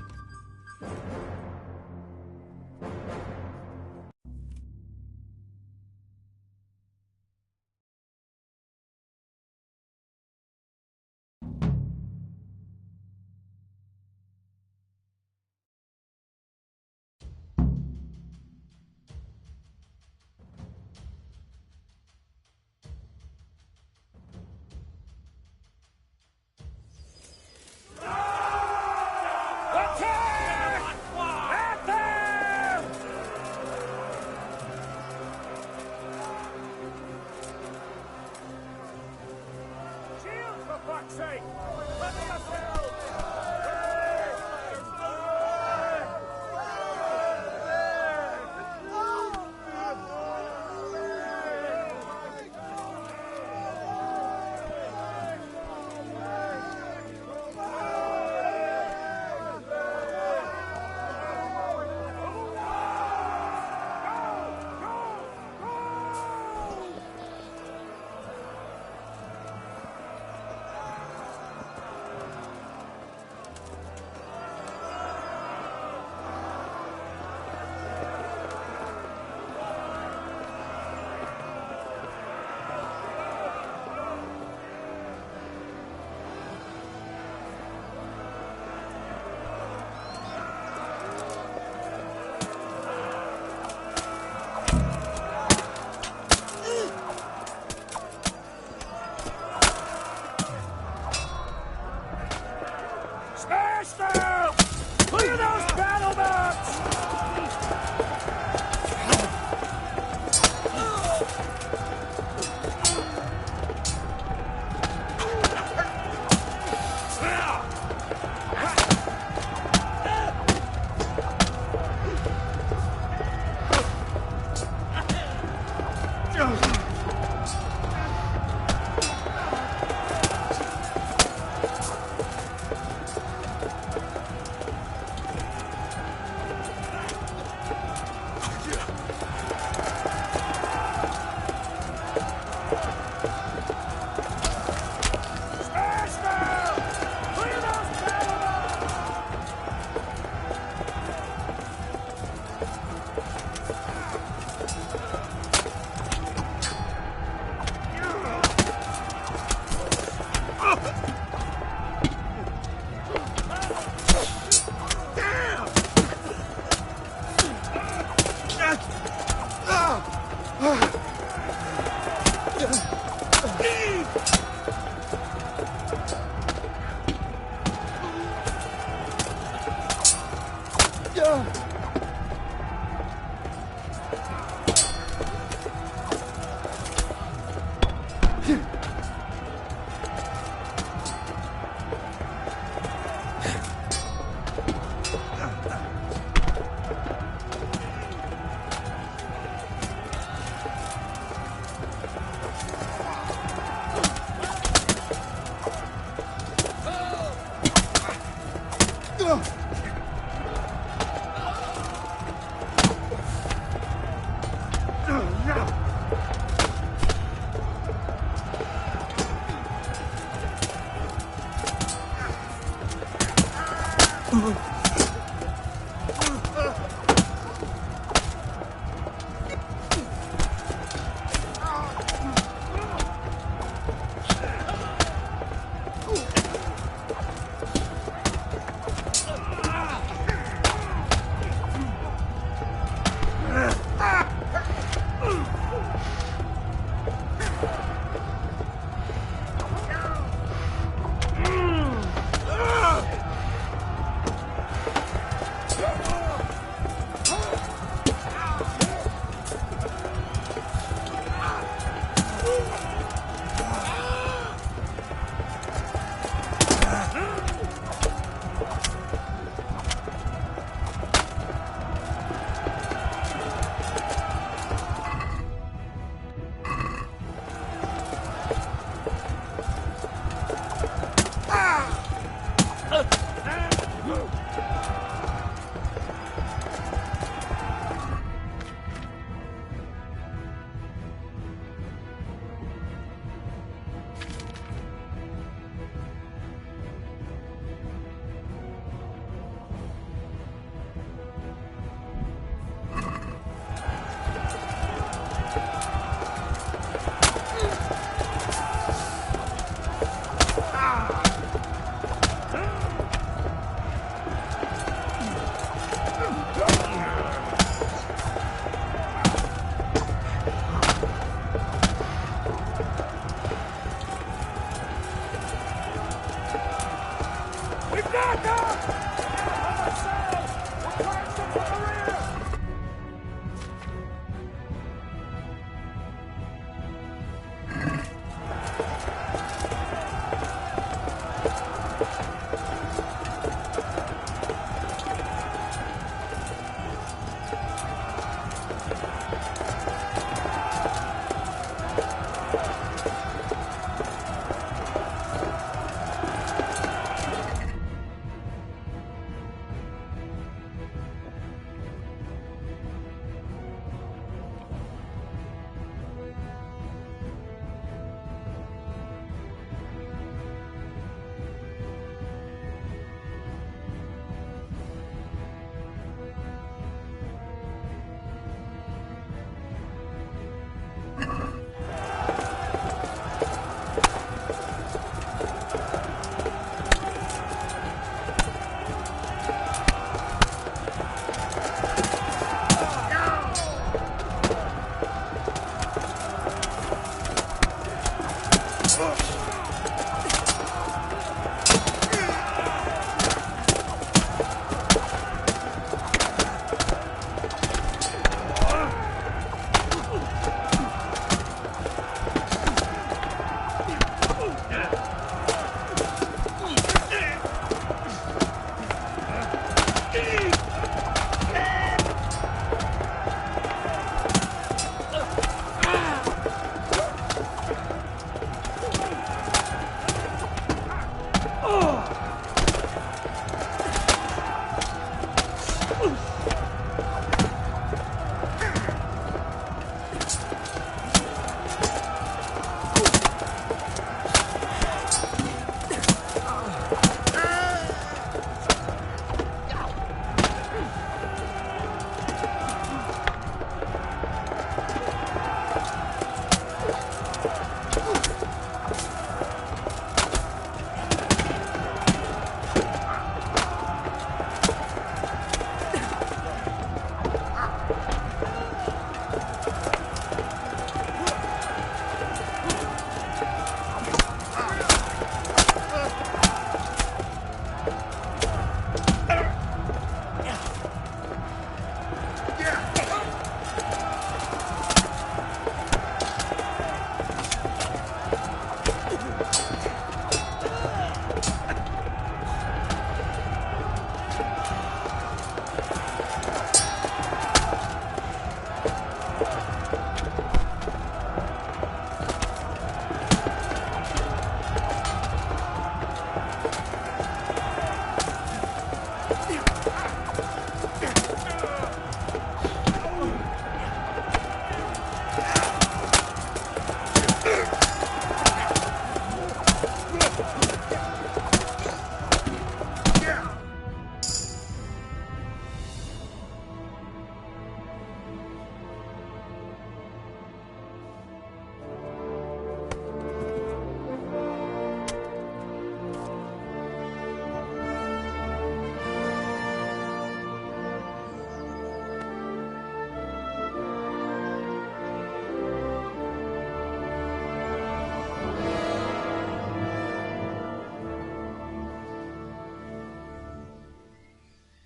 We've got them! Help ourselves! We're trying to from the rear!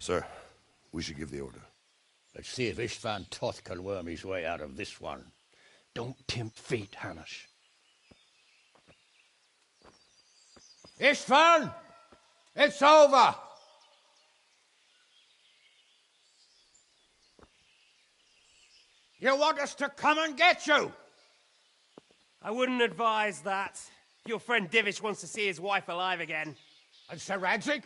Sir, we should give the order. Let's see if Istvan Toth can worm his way out of this one. Don't tempt fate, Hanish. Istvan! It's over! You want us to come and get you? I wouldn't advise that. Your friend Divish wants to see his wife alive again. And Sir Radzig?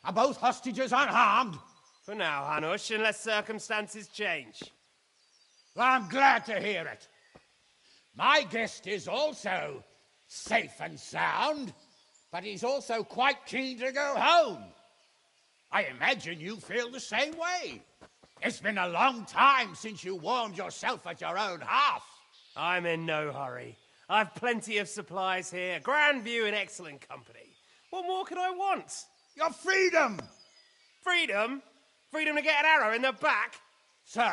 Are both hostages unharmed? For now, Hanush, unless circumstances change. Well, I'm glad to hear it. My guest is also safe and sound, but he's also quite keen to go home. I imagine you feel the same way. It's been a long time since you warmed yourself at your own hearth. I'm in no hurry. I've plenty of supplies here, grand view and excellent company. What more could I want? Your freedom! Freedom? Freedom to get an arrow in the back? Sir,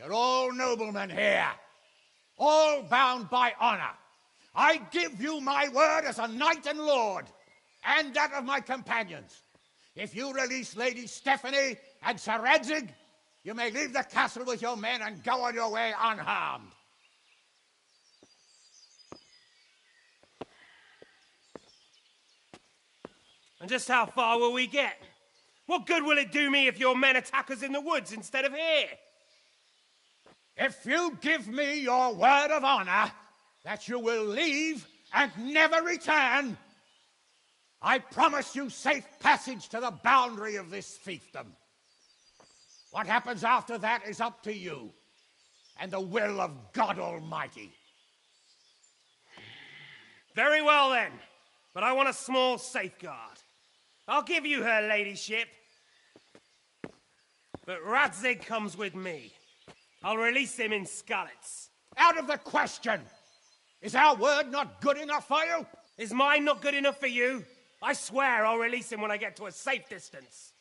we're all noblemen here, all bound by honor. I give you my word as a knight and lord. and that of my companions. If you release Lady Stephanie and Sir Radzig, you may leave the castle with your men and go on your way unharmed. And just how far will we get? What good will it do me if your men attack us in the woods instead of here? If you give me your word of honor that you will leave and never return, I promise you safe passage to the boundary of this fiefdom. What happens after that is up to you and the will of God Almighty. Very well then, but I want a small safeguard. I'll give you her ladyship, but Radzig comes with me. I'll release him in Skalitz. Out of the question! Is our word not good enough for you? Is mine not good enough for you? I swear I'll release him when I get to a safe distance.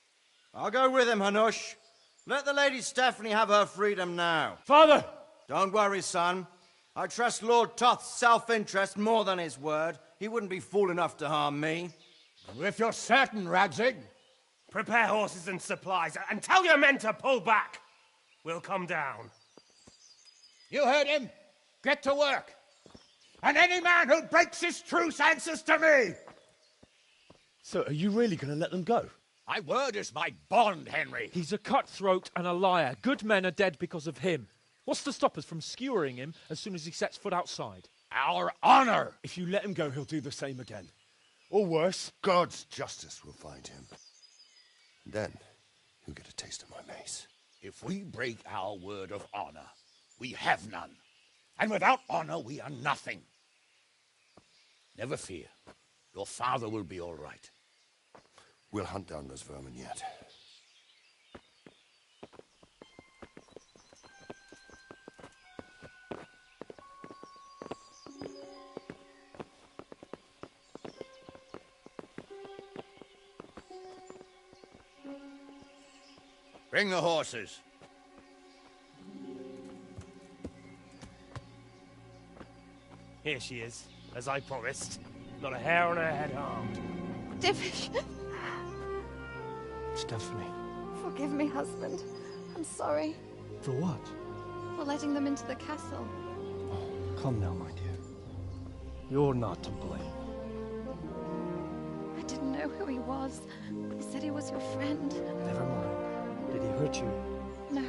I'll go with him, Hanush. Let the Lady Stephanie have her freedom now. Father! Don't worry, son. I trust Lord Toth's self-interest more than his word. He wouldn't be fool enough to harm me. If you're certain, Radzig. Prepare horses and supplies, and tell your men to pull back. We'll come down. You heard him. Get to work. And any man who breaks his truce answers to me. So, are you really going to let them go? My word is my bond, Henry. He's a cutthroat and a liar. Good men are dead because of him. What's to stop us from skewering him as soon as he sets foot outside? Our honor! If you let him go, he'll do the same again. Or worse. God's justice will find him. And then he'll get a taste of my mace. If we break our word of honor, we have none. And without honor, we are nothing. Never fear. Your father will be all right. We'll hunt down those vermin yet. Bring the horses. Here she is, as I promised. Not a hair on her head harmed. Divish. Stephanie. Forgive me, husband. I'm sorry. For what? For letting them into the castle. Come now, my dear. You're not to blame. I didn't know who he was. He said he was your friend. Never mind. Did he hurt you? No.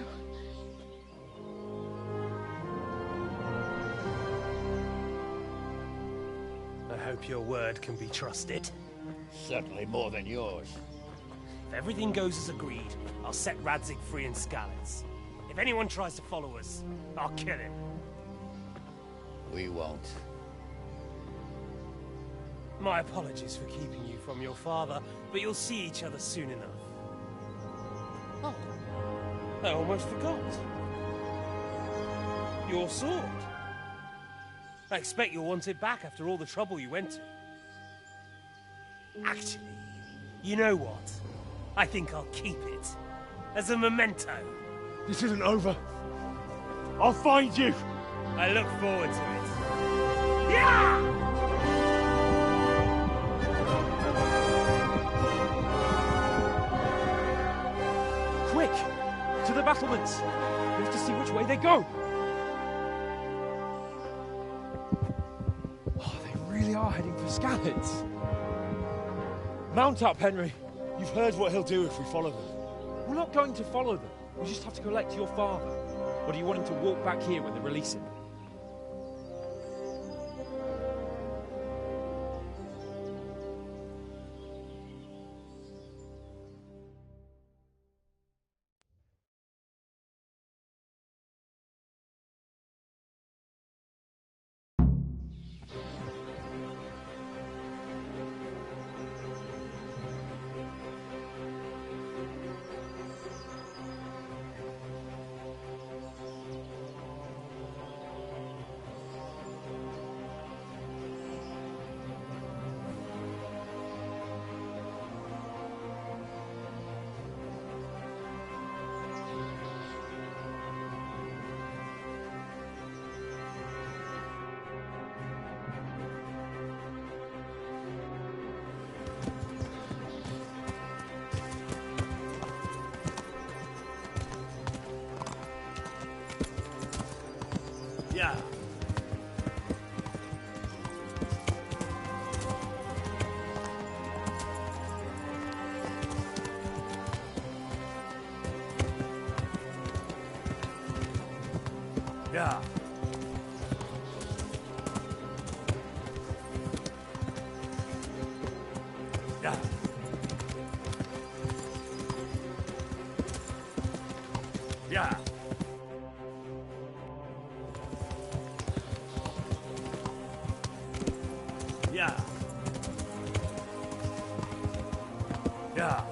I hope your word can be trusted. Certainly more than yours. If everything goes as agreed, I'll set Radzig free in Skalitz. If anyone tries to follow us, I'll kill him. We won't. My apologies for keeping you from your father, but you'll see each other soon enough. Oh, I almost forgot. Your sword. I expect you'll want it back after all the trouble you went to. Actually, you know what? I think I'll keep it. As a memento. This isn't over. I'll find you. I look forward to it. Yeah! Quick! To the battlements! We have to see which way they go! Oh, they really are heading for Skalitz. Mount up, Henry. You've heard what he'll do if we follow them. We're not going to follow them. We just have to collect your father. Or do you want him to walk back here when they release him? Yeah. Yeah. Yeah. Yeah. Yeah. Yeah.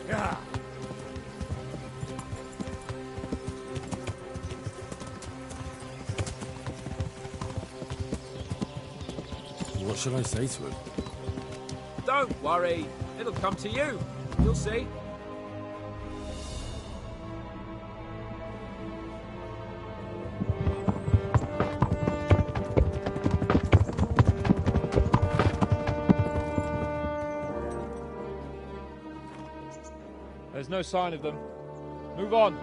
Yeah. What should I say to him? Don't worry. It'll come to you. You'll see. There's no sign of them. Move on.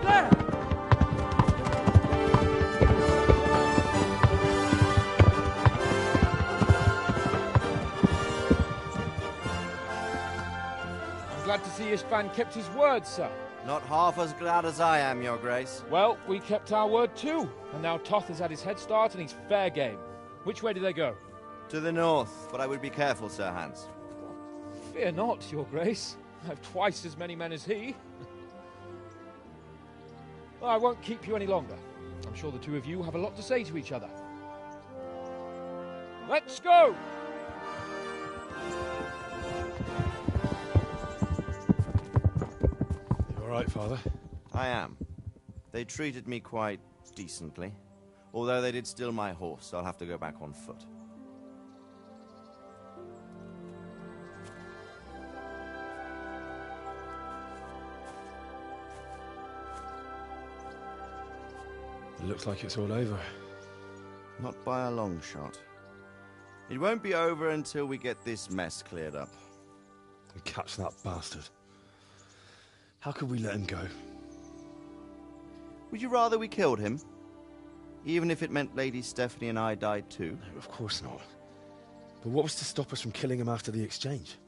There! I'm glad to see Ishban kept his word, sir. Not half as glad as I am, Your Grace. Well, we kept our word too. And now Toth has had his head start and he's fair game. Which way do they go? To the north, but I would be careful, Sir Hans. Fear not, Your Grace. I have twice as many men as he. Well, I won't keep you any longer. I'm sure the two of you have a lot to say to each other. Let's go! You all right, Father? I am. They treated me quite decently. Although they did steal my horse, so I'll have to go back on foot. It looks like it's all over. Not by a long shot. It won't be over until we get this mess cleared up. And catch that bastard. How could we let him go? Would you rather we killed him? Even if it meant Lady Stephanie and I died too? No, of course not. But what was to stop us from killing him after the exchange?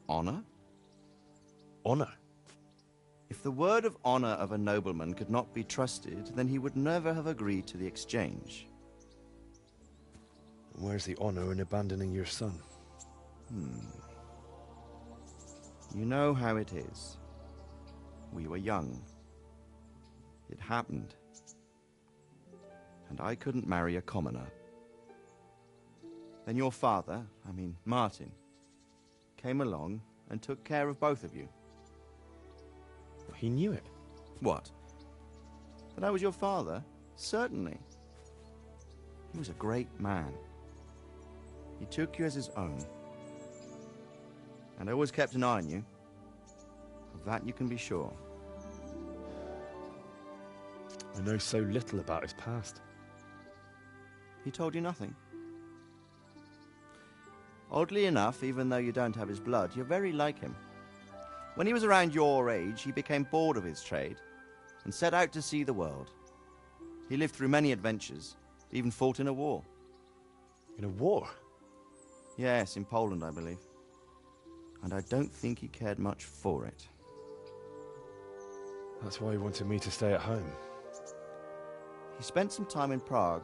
Honor? Honor? If the word of honor of a nobleman could not be trusted, then he would never have agreed to the exchange. And where's the honor in abandoning your son? You know how it is. We were young. It happened. And I couldn't marry a commoner. Then your father, Martin, came along and took care of both of you. He knew it. What? That I was your father? Certainly. He was a great man. He took you as his own. And always kept an eye on you. Of that you can be sure. I know so little about his past. He told you nothing? Oddly enough, even though you don't have his blood, you're very like him. When he was around your age, he became bored of his trade and set out to see the world. He lived through many adventures, even fought in a war. In a war? Yes, in Poland, I believe. And I don't think he cared much for it. That's why he wanted me to stay at home. He spent some time in Prague,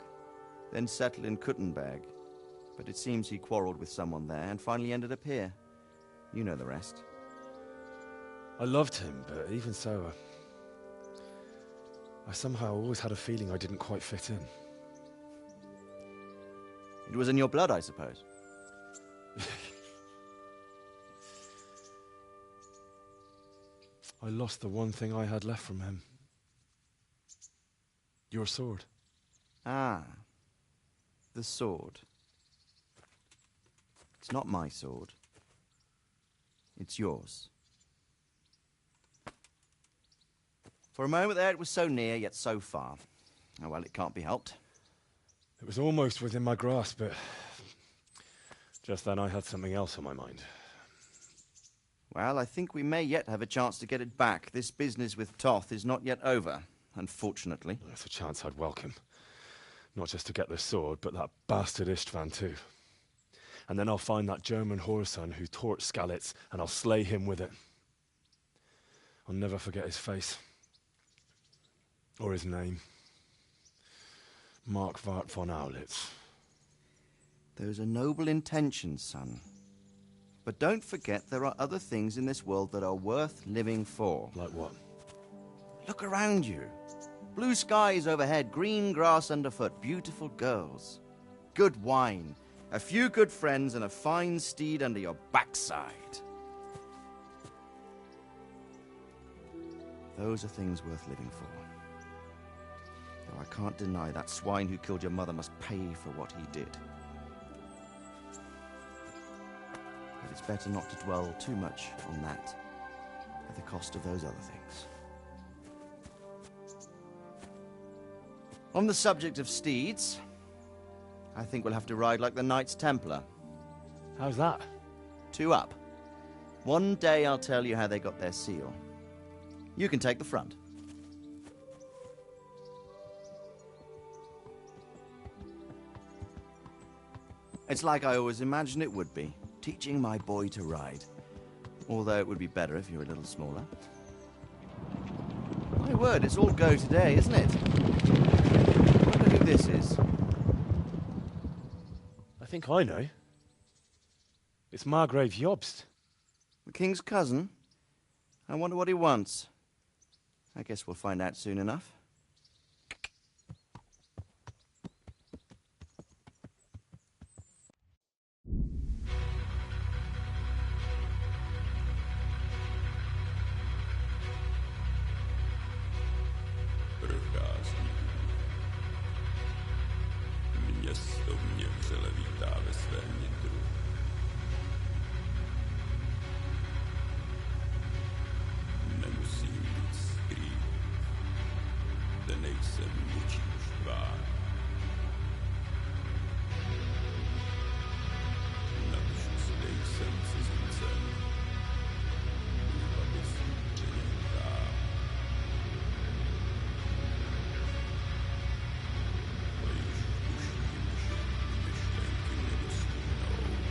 then settled in Kuttenberg. But it seems he quarreled with someone there and finally ended up here. You know the rest. I loved him, but even so, I somehow always had a feeling I didn't quite fit in. It was in your blood, I suppose. I lost the one thing I had left from him. Your sword. Ah. The sword. It's not my sword. It's yours. For a moment there, it was so near, yet so far. Oh, well, it can't be helped. It was almost within my grasp, but just then I had something else on my mind. Well, I think we may yet have a chance to get it back. This business with Toth is not yet over, unfortunately. That's a chance I'd welcome. Not just to get the sword, but that bastard Istvan too. And then I'll find that German whoreson who torched Skalitz, and I'll slay him with it. I'll never forget his face. Or his name. Mark Vart von Aulitz. Those are noble intentions, son. But don't forget there are other things in this world that are worth living for. Like what? Look around you. Blue skies overhead, green grass underfoot, beautiful girls. Good wine, a few good friends, and a fine steed under your backside. Those are things worth living for. Though I can't deny that swine who killed your mother must pay for what he did. But it's better not to dwell too much on that at the cost of those other things. On the subject of steeds, I think we'll have to ride like the Knights Templar. How's that? 2 up. One day I'll tell you how they got their seal. You can take the front. It's like I always imagined it would be, teaching my boy to ride. Although it would be better if you were a little smaller. My word, it's all go today, isn't it? I wonder who this is. I think I know. It's Margrave Jobst. The king's cousin? I wonder what he wants. I guess we'll find out soon enough. Město mě vřele vítá ve svém nitru. Nemusím být skrýt, zde nejsem ničím štván. Navždy nejsem cizincem, aby si při něm hrál. A již duší myšlenky nedostupnou.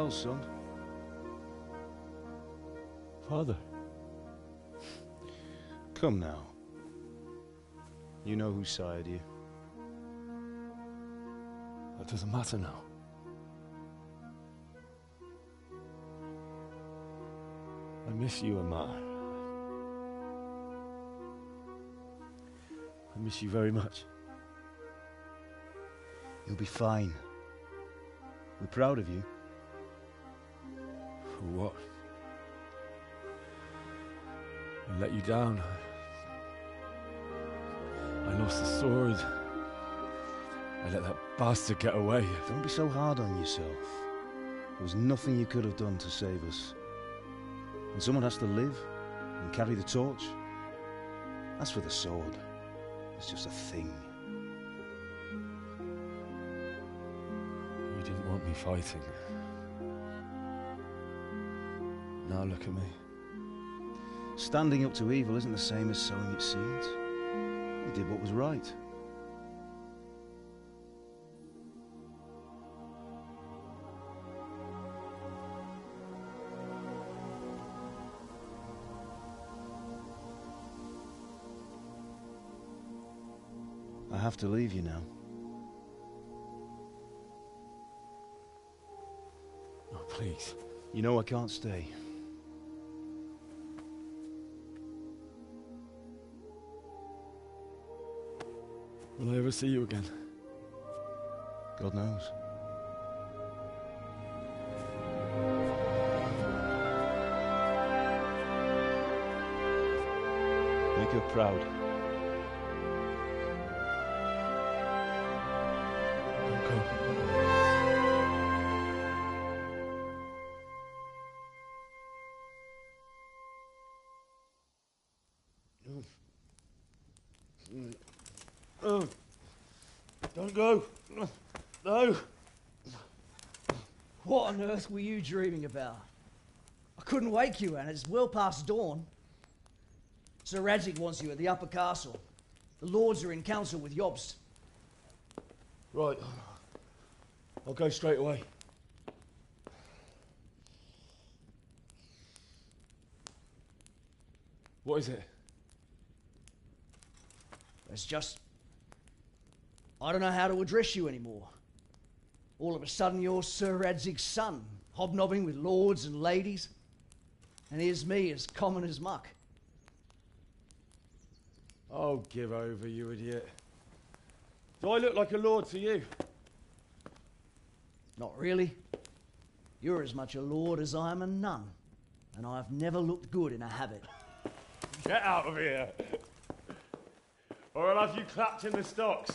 well, son. Father. Come now. You know who sired you. That doesn't matter now. I miss you, Amar. I miss you very much. You'll be fine. We're proud of you. For what? I let you down. I lost the sword. I let that bastard get away. Don't be so hard on yourself. There was nothing you could have done to save us. And someone has to live and carry the torch. As for the sword, it's just a thing. You didn't want me fighting. Now look at me. Standing up to evil isn't the same as sowing its seeds. You did what was right. I have to leave you now. Oh, please. You know I can't stay. Will I ever see you again? God knows. Make her proud. Don't go. Oh, don't go. No. What on earth were you dreaming about? I couldn't wake you, and it's well past dawn. Sir Radzig wants you at the upper castle. The lords are in council with Jobst. Right. I'll go straight away. What is it? It's just... I don't know how to address you anymore. All of a sudden you're Sir Radzig's son, hobnobbing with lords and ladies. And here's me, as common as muck. Oh, give over, you idiot. Do I look like a lord to you? Not really. You're as much a lord as I am a nun. And I've never looked good in a habit. Get out of here! Or I'll have you clapped in the stocks.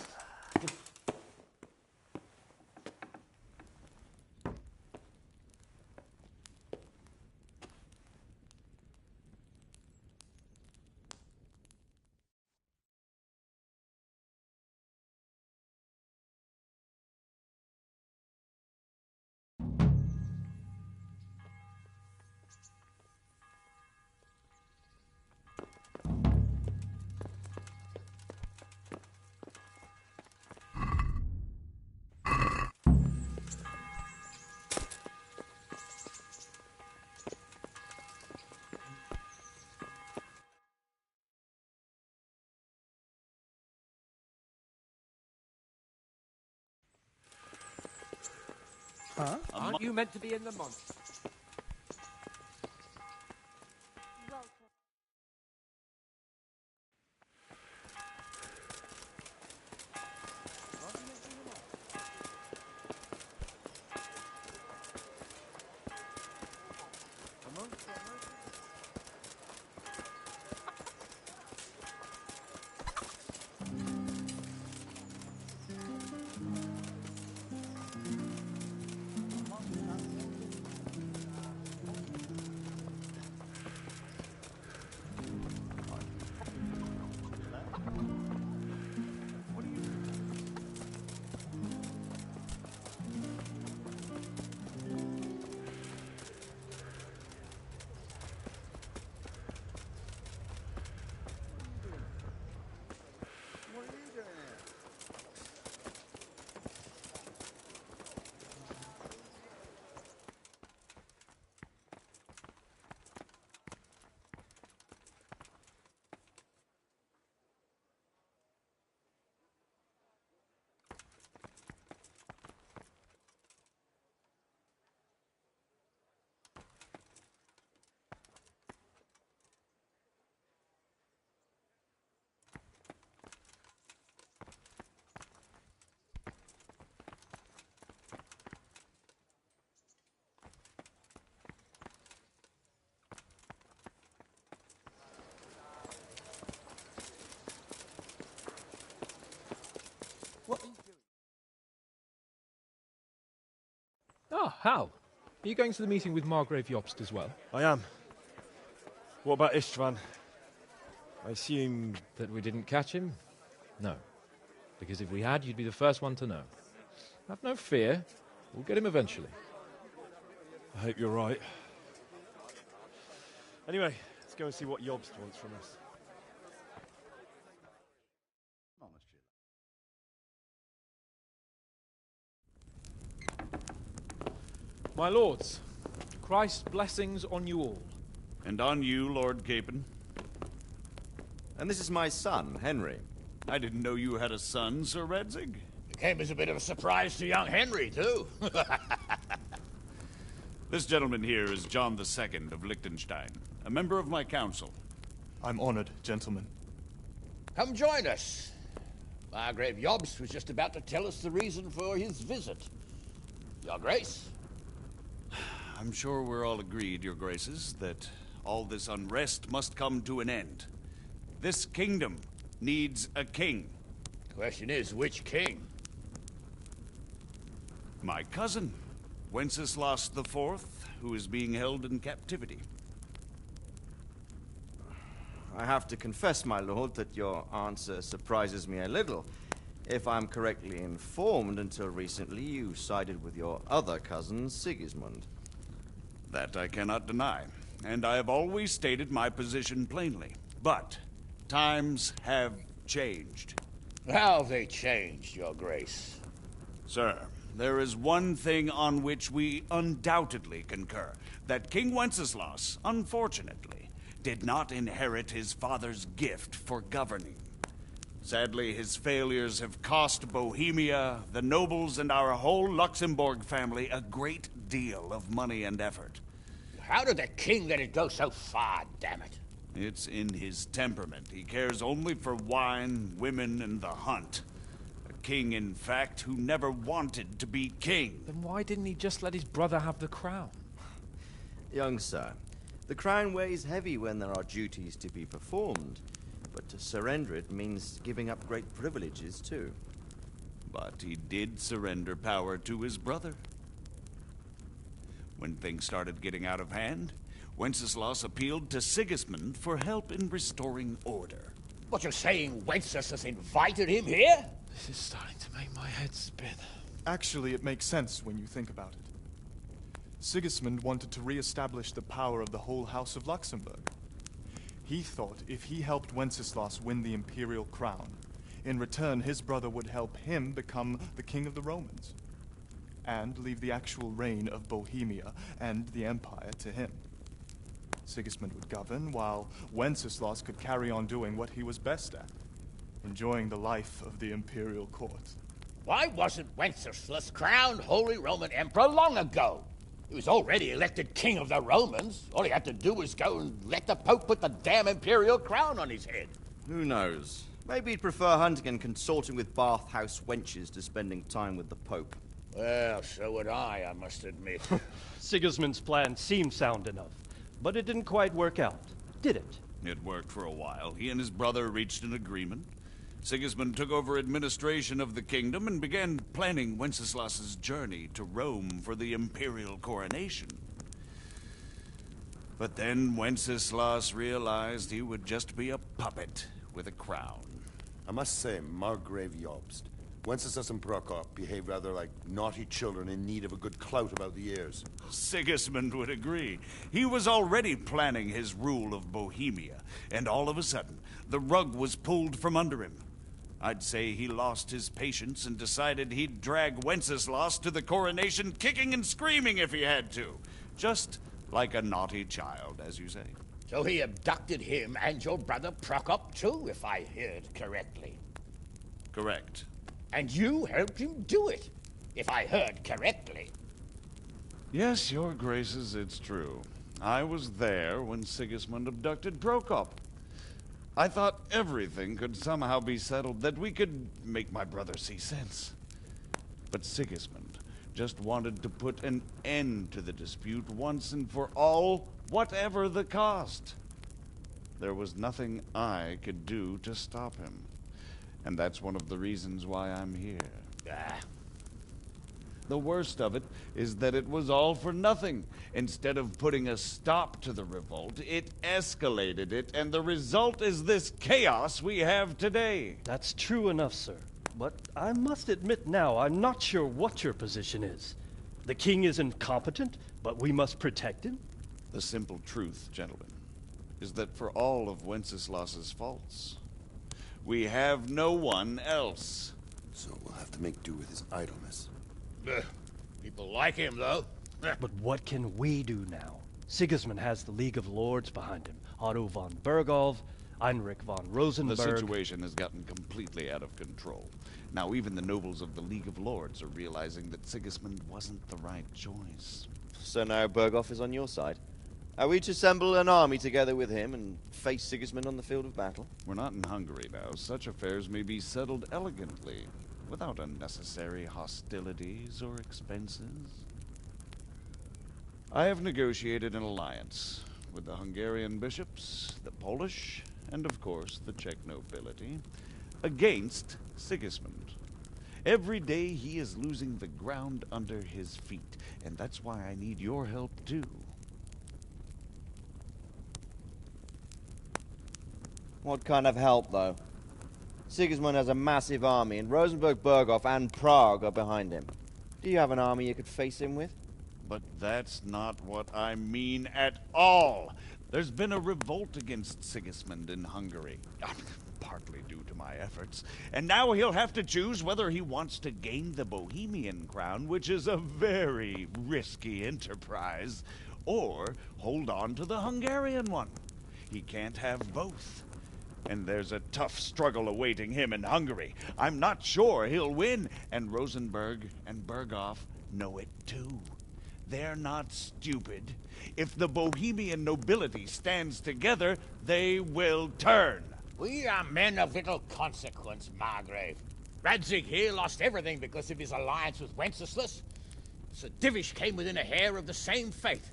Huh? Aren't you meant to be in the monster? How? Are you going to the meeting with Margrave Jobst as well? I am. What about Istvan? I assume... That we didn't catch him? No. Because if we had, you'd be the first one to know. Have no fear. We'll get him eventually. I hope you're right. Anyway, let's go and see what Jobst wants from us. My lords, Christ's blessings on you all. And on you, Lord Capon. And this is my son, Henry. I didn't know you had a son, Sir Redzig. It came as a bit of a surprise to young Henry, too. This gentleman here is John II of Liechtenstein, a member of my council. I'm honored, gentlemen. Come join us. Margrave Jobst was just about to tell us the reason for his visit. Your Grace? I'm sure we're all agreed, Your Graces, that all this unrest must come to an end. This kingdom needs a king. Question is, which king? My cousin, Wenceslas IV, who is being held in captivity. I have to confess, my lord, that your answer surprises me a little. If I'm correctly informed, until recently you sided with your other cousin, Sigismund. That I cannot deny, and I have always stated my position plainly. But times have changed. How have they changed, Your Grace? Sir, there is one thing on which we undoubtedly concur. That King Wenceslas, unfortunately, did not inherit his father's gift for governing. Sadly, his failures have cost Bohemia, the nobles, and our whole Luxembourg family a great deal of money and effort. How did the king let it go so far, damn it? It's in his temperament. He cares only for wine, women, and the hunt. A king, in fact, who never wanted to be king. Then why didn't he just let his brother have the crown? Young sir, the crown weighs heavy when there are duties to be performed. But to surrender it means giving up great privileges, too. But he did surrender power to his brother. When things started getting out of hand, Wenceslas appealed to Sigismund for help in restoring order. What, you're saying Wenceslas has invited him here? This is starting to make my head spin. Actually, it makes sense when you think about it. Sigismund wanted to re-establish the power of the whole House of Luxembourg. He thought if he helped Wenceslas win the imperial crown, in return his brother would help him become the king of the Romans, and leave the actual reign of Bohemia and the empire to him. Sigismund would govern, while Wenceslas could carry on doing what he was best at, enjoying the life of the imperial court. Why wasn't Wenceslas crowned Holy Roman Emperor long ago? He was already elected king of the Romans. All he had to do was go and let the Pope put the damn imperial crown on his head. Who knows? Maybe he'd prefer hunting and consorting with bathhouse wenches to spending time with the Pope. Well, so would I must admit. Sigismund's plan seemed sound enough, but it didn't quite work out, did it? It worked for a while. He and his brother reached an agreement. Sigismund took over administration of the kingdom and began planning Wenceslas's journey to Rome for the imperial coronation. But then Wenceslas realized he would just be a puppet with a crown. I must say, Margrave Jobst, Wenceslas and Prokop behave rather like naughty children in need of a good clout about the ears. Sigismund would agree. He was already planning his rule of Bohemia, and all of a sudden, the rug was pulled from under him. I'd say he lost his patience and decided he'd drag Wenceslas to the coronation kicking and screaming if he had to. Just like a naughty child, as you say. So he abducted him and your brother Prokop too, if I heard correctly. Correct. And you helped him do it, if I heard correctly. Yes, Your Graces, it's true. I was there when Sigismund abducted Prokop. I thought everything could somehow be settled, that we could make my brother see sense. But Sigismund just wanted to put an end to the dispute once and for all, whatever the cost. There was nothing I could do to stop him. And that's one of the reasons why I'm here. The worst of it is that it was all for nothing. Instead of putting a stop to the revolt, it escalated it, and the result is this chaos we have today. That's true enough, sir. But I must admit now, I'm not sure what your position is. The king is incompetent, but we must protect him? The simple truth, gentlemen, is that for all of Wenceslas's faults, we have no one else. So we'll have to make do with his idleness. People like him, though. But what can we do now? Sigismund has the League of Lords behind him. Otto von Bergholf, Heinrich von Rosenberg. The situation has gotten completely out of control. Now even the nobles of the League of Lords are realizing that Sigismund wasn't the right choice. So now Bergholf is on your side. Are we to assemble an army together with him and face Sigismund on the field of battle? We're not in Hungary now. Such affairs may be settled elegantly, without unnecessary hostilities or expenses. I have negotiated an alliance with the Hungarian bishops, the Polish, and of course the Czech nobility, against Sigismund. Every day he is losing the ground under his feet, and that's why I need your help too. What kind of help, though? Sigismund has a massive army, and Rosenberg, Berghof, and Prague are behind him. Do you have an army you could face him with? But that's not what I mean at all. There's been a revolt against Sigismund in Hungary, partly due to my efforts, and now he'll have to choose whether he wants to gain the Bohemian crown, which is a very risky enterprise, or hold on to the Hungarian one. He can't have both. And there's a tough struggle awaiting him in Hungary. I'm not sure he'll win, and Rosenberg and Berghof know it too. They're not stupid. If the Bohemian nobility stands together, they will turn. We are men of little consequence, Margrave. Radzig here lost everything because of his alliance with Wenceslas. Sir Divish came within a hair of the same fate.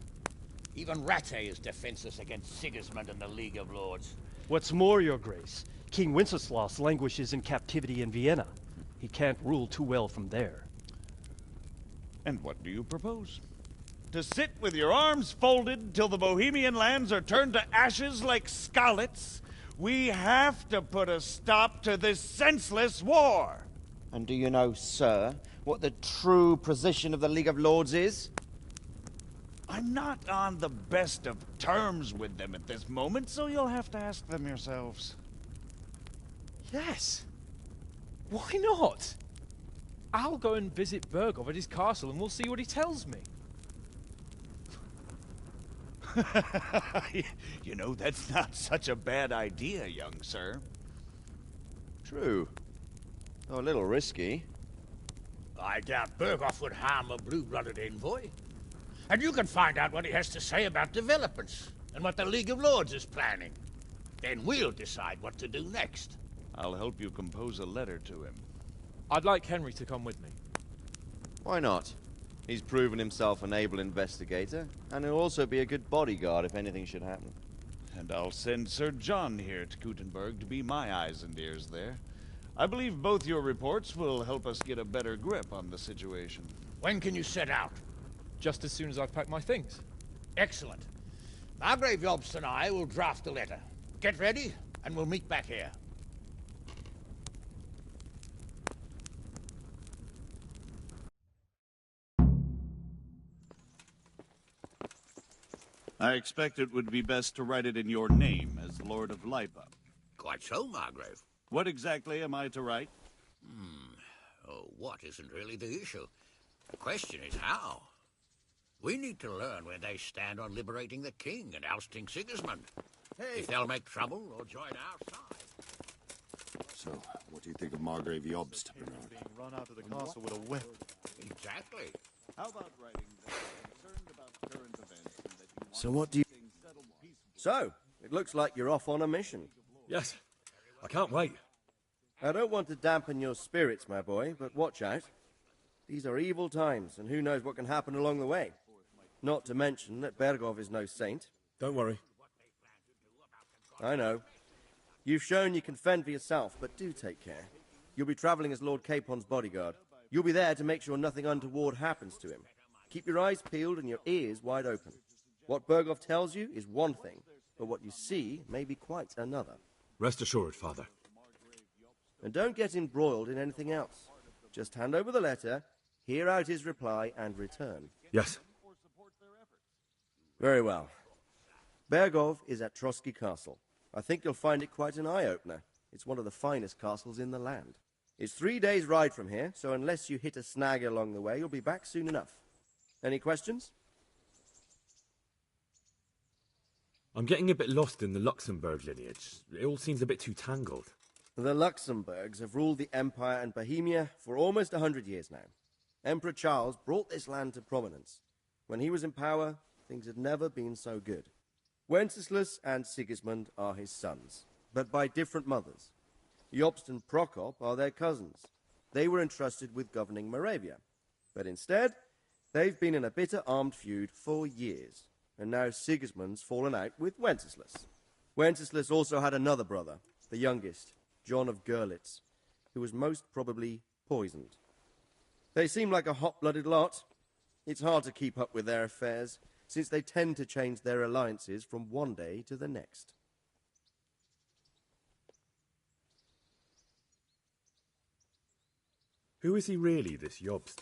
Even Rattay is defenseless against Sigismund and the League of Lords. What's more, Your Grace, King Wenceslas languishes in captivity in Vienna. He can't rule too well from there. And what do you propose? To sit with your arms folded till the Bohemian lands are turned to ashes like Skalitz? We have to put a stop to this senseless war! And do you know, sir, what the true position of the League of Lords is? I'm not on the best of terms with them at this moment, so you'll have to ask them yourselves. Yes. Why not? I'll go and visit Berghof at his castle and we'll see what he tells me. You know, that's not such a bad idea, young sir. True. Though a little risky. I doubt Berghof would harm a blue-blooded envoy. And you can find out what he has to say about developments and what the League of Lords is planning. Then we'll decide what to do next. I'll help you compose a letter to him. I'd like Henry to come with me. Why not? He's proven himself an able investigator, and he'll also be a good bodyguard if anything should happen. And I'll send Sir John here to Kuttenberg to be my eyes and ears there. I believe both your reports will help us get a better grip on the situation. When can you set out? Just as soon as I've packed my things. Excellent. Margrave Jobst and I will draft a letter. Get ready, and we'll meet back here. I expect it would be best to write it in your name as Lord of Lipa. Quite so, Margrave. What exactly am I to write? Oh, what isn't really the issue. The question is how. We need to learn where they stand on liberating the king and ousting Sigismund. Hey. If they'll make trouble or join our side. So, what do you think of Margrave Jobst, Bernard? Being run out of the castle with a whip. Exactly. How about writing that you're concerned about current events and that you want So what do you... things settled peacefully? So, it looks like you're off on a mission. Yes. I can't wait. I don't want to dampen your spirits, my boy, but watch out. These are evil times, and who knows what can happen along the way. Not to mention that Berghof is no saint. Don't worry. I know. You've shown you can fend for yourself, but do take care. You'll be travelling as Lord Capon's bodyguard. You'll be there to make sure nothing untoward happens to him. Keep your eyes peeled and your ears wide open. What Berghoff tells you is one thing, but what you see may be quite another. Rest assured, Father. And don't get embroiled in anything else. Just hand over the letter, hear out his reply, and return. Yes. Very well. Berghoff is at Trotsky Castle. I think you'll find it quite an eye-opener. It's one of the finest castles in the land. It's 3 days' ride from here, so unless you hit a snag along the way, you'll be back soon enough. Any questions? I'm getting a bit lost in the Luxembourg lineage. It all seems a bit too tangled. The Luxembourgs have ruled the Empire and Bohemia for almost 100 years now. Emperor Charles brought this land to prominence. When he was in power, things had never been so good. Wenceslas and Sigismund are his sons, but by different mothers. Jobst and Prokop are their cousins. They were entrusted with governing Moravia. But instead, they've been in a bitter armed feud for years. And now Sigismund's fallen out with Wenceslas. Wenceslas also had another brother, the youngest, John of Görlitz, who was most probably poisoned. They seem like a hot-blooded lot. It's hard to keep up with their affairs, since they tend to change their alliances from one day to the next. Who is he really, this Jobst?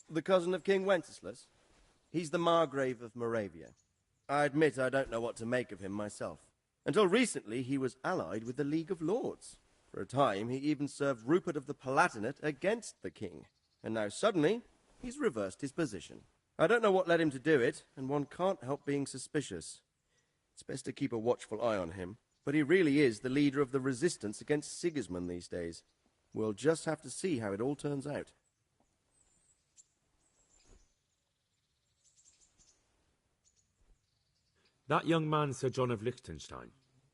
The cousin of King Wenceslas. He's the Margrave of Moravia. I admit I don't know what to make of him myself. Until recently, he was allied with the League of Lords. For a time, he even served Rupert of the Palatinate against the king. And now suddenly, he's reversed his position. I don't know what led him to do it, and one can't help being suspicious. It's best to keep a watchful eye on him, but he really is the leader of the resistance against Sigismund these days. We'll just have to see how it all turns out. That young man, Sir John of Liechtenstein.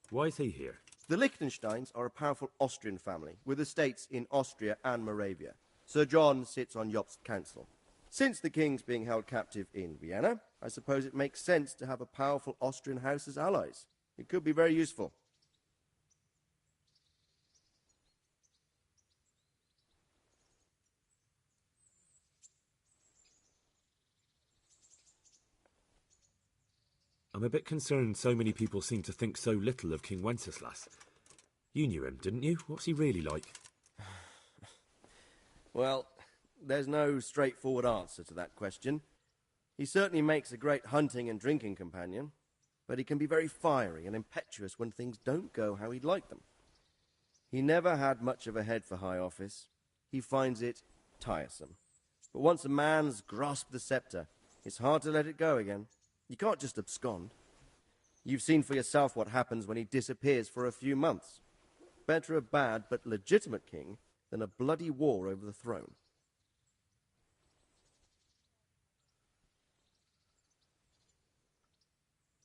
Why is he here? The Liechtensteins are a powerful Austrian family, with estates in Austria and Moravia. Sir John sits on Jobst's council. Since the king's being held captive in Vienna, I suppose it makes sense to have a powerful Austrian house as allies. It could be very useful. I'm a bit concerned so many people seem to think so little of King Wenceslas. You knew him, didn't you? What's he really like? Well, there's no straightforward answer to that question. He certainly makes a great hunting and drinking companion, but he can be very fiery and impetuous when things don't go how he'd like them. He never had much of a head for high office. He finds it tiresome. But once a man's grasped the scepter, it's hard to let it go again. You can't just abscond. You've seen for yourself what happens when he disappears for a few months. Better a bad but legitimate king than a bloody war over the throne.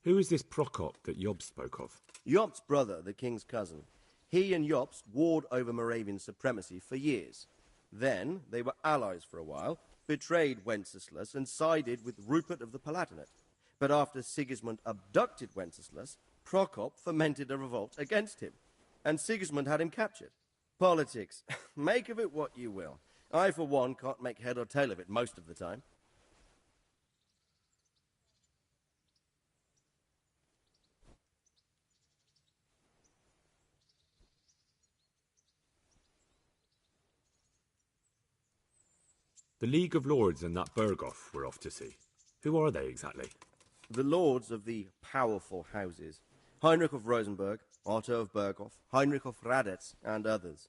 Who is this Prokop that Jobst spoke of? Jobst's brother, the king's cousin. He and Jobst warred over Moravian supremacy for years. Then they were allies for a while, betrayed Wenceslas and sided with Rupert of the Palatinate. But after Sigismund abducted Wenceslas, Prokop fomented a revolt against him, and Sigismund had him captured. Politics. Make of it what you will. I, for one, can't make head or tail of it most of the time. The League of Lords and that Berghoff we're off to see. Who are they exactly? The lords of the powerful houses. Heinrich of Rosenberg, Otto of Berghoff, Heinrich of Radetz, and others.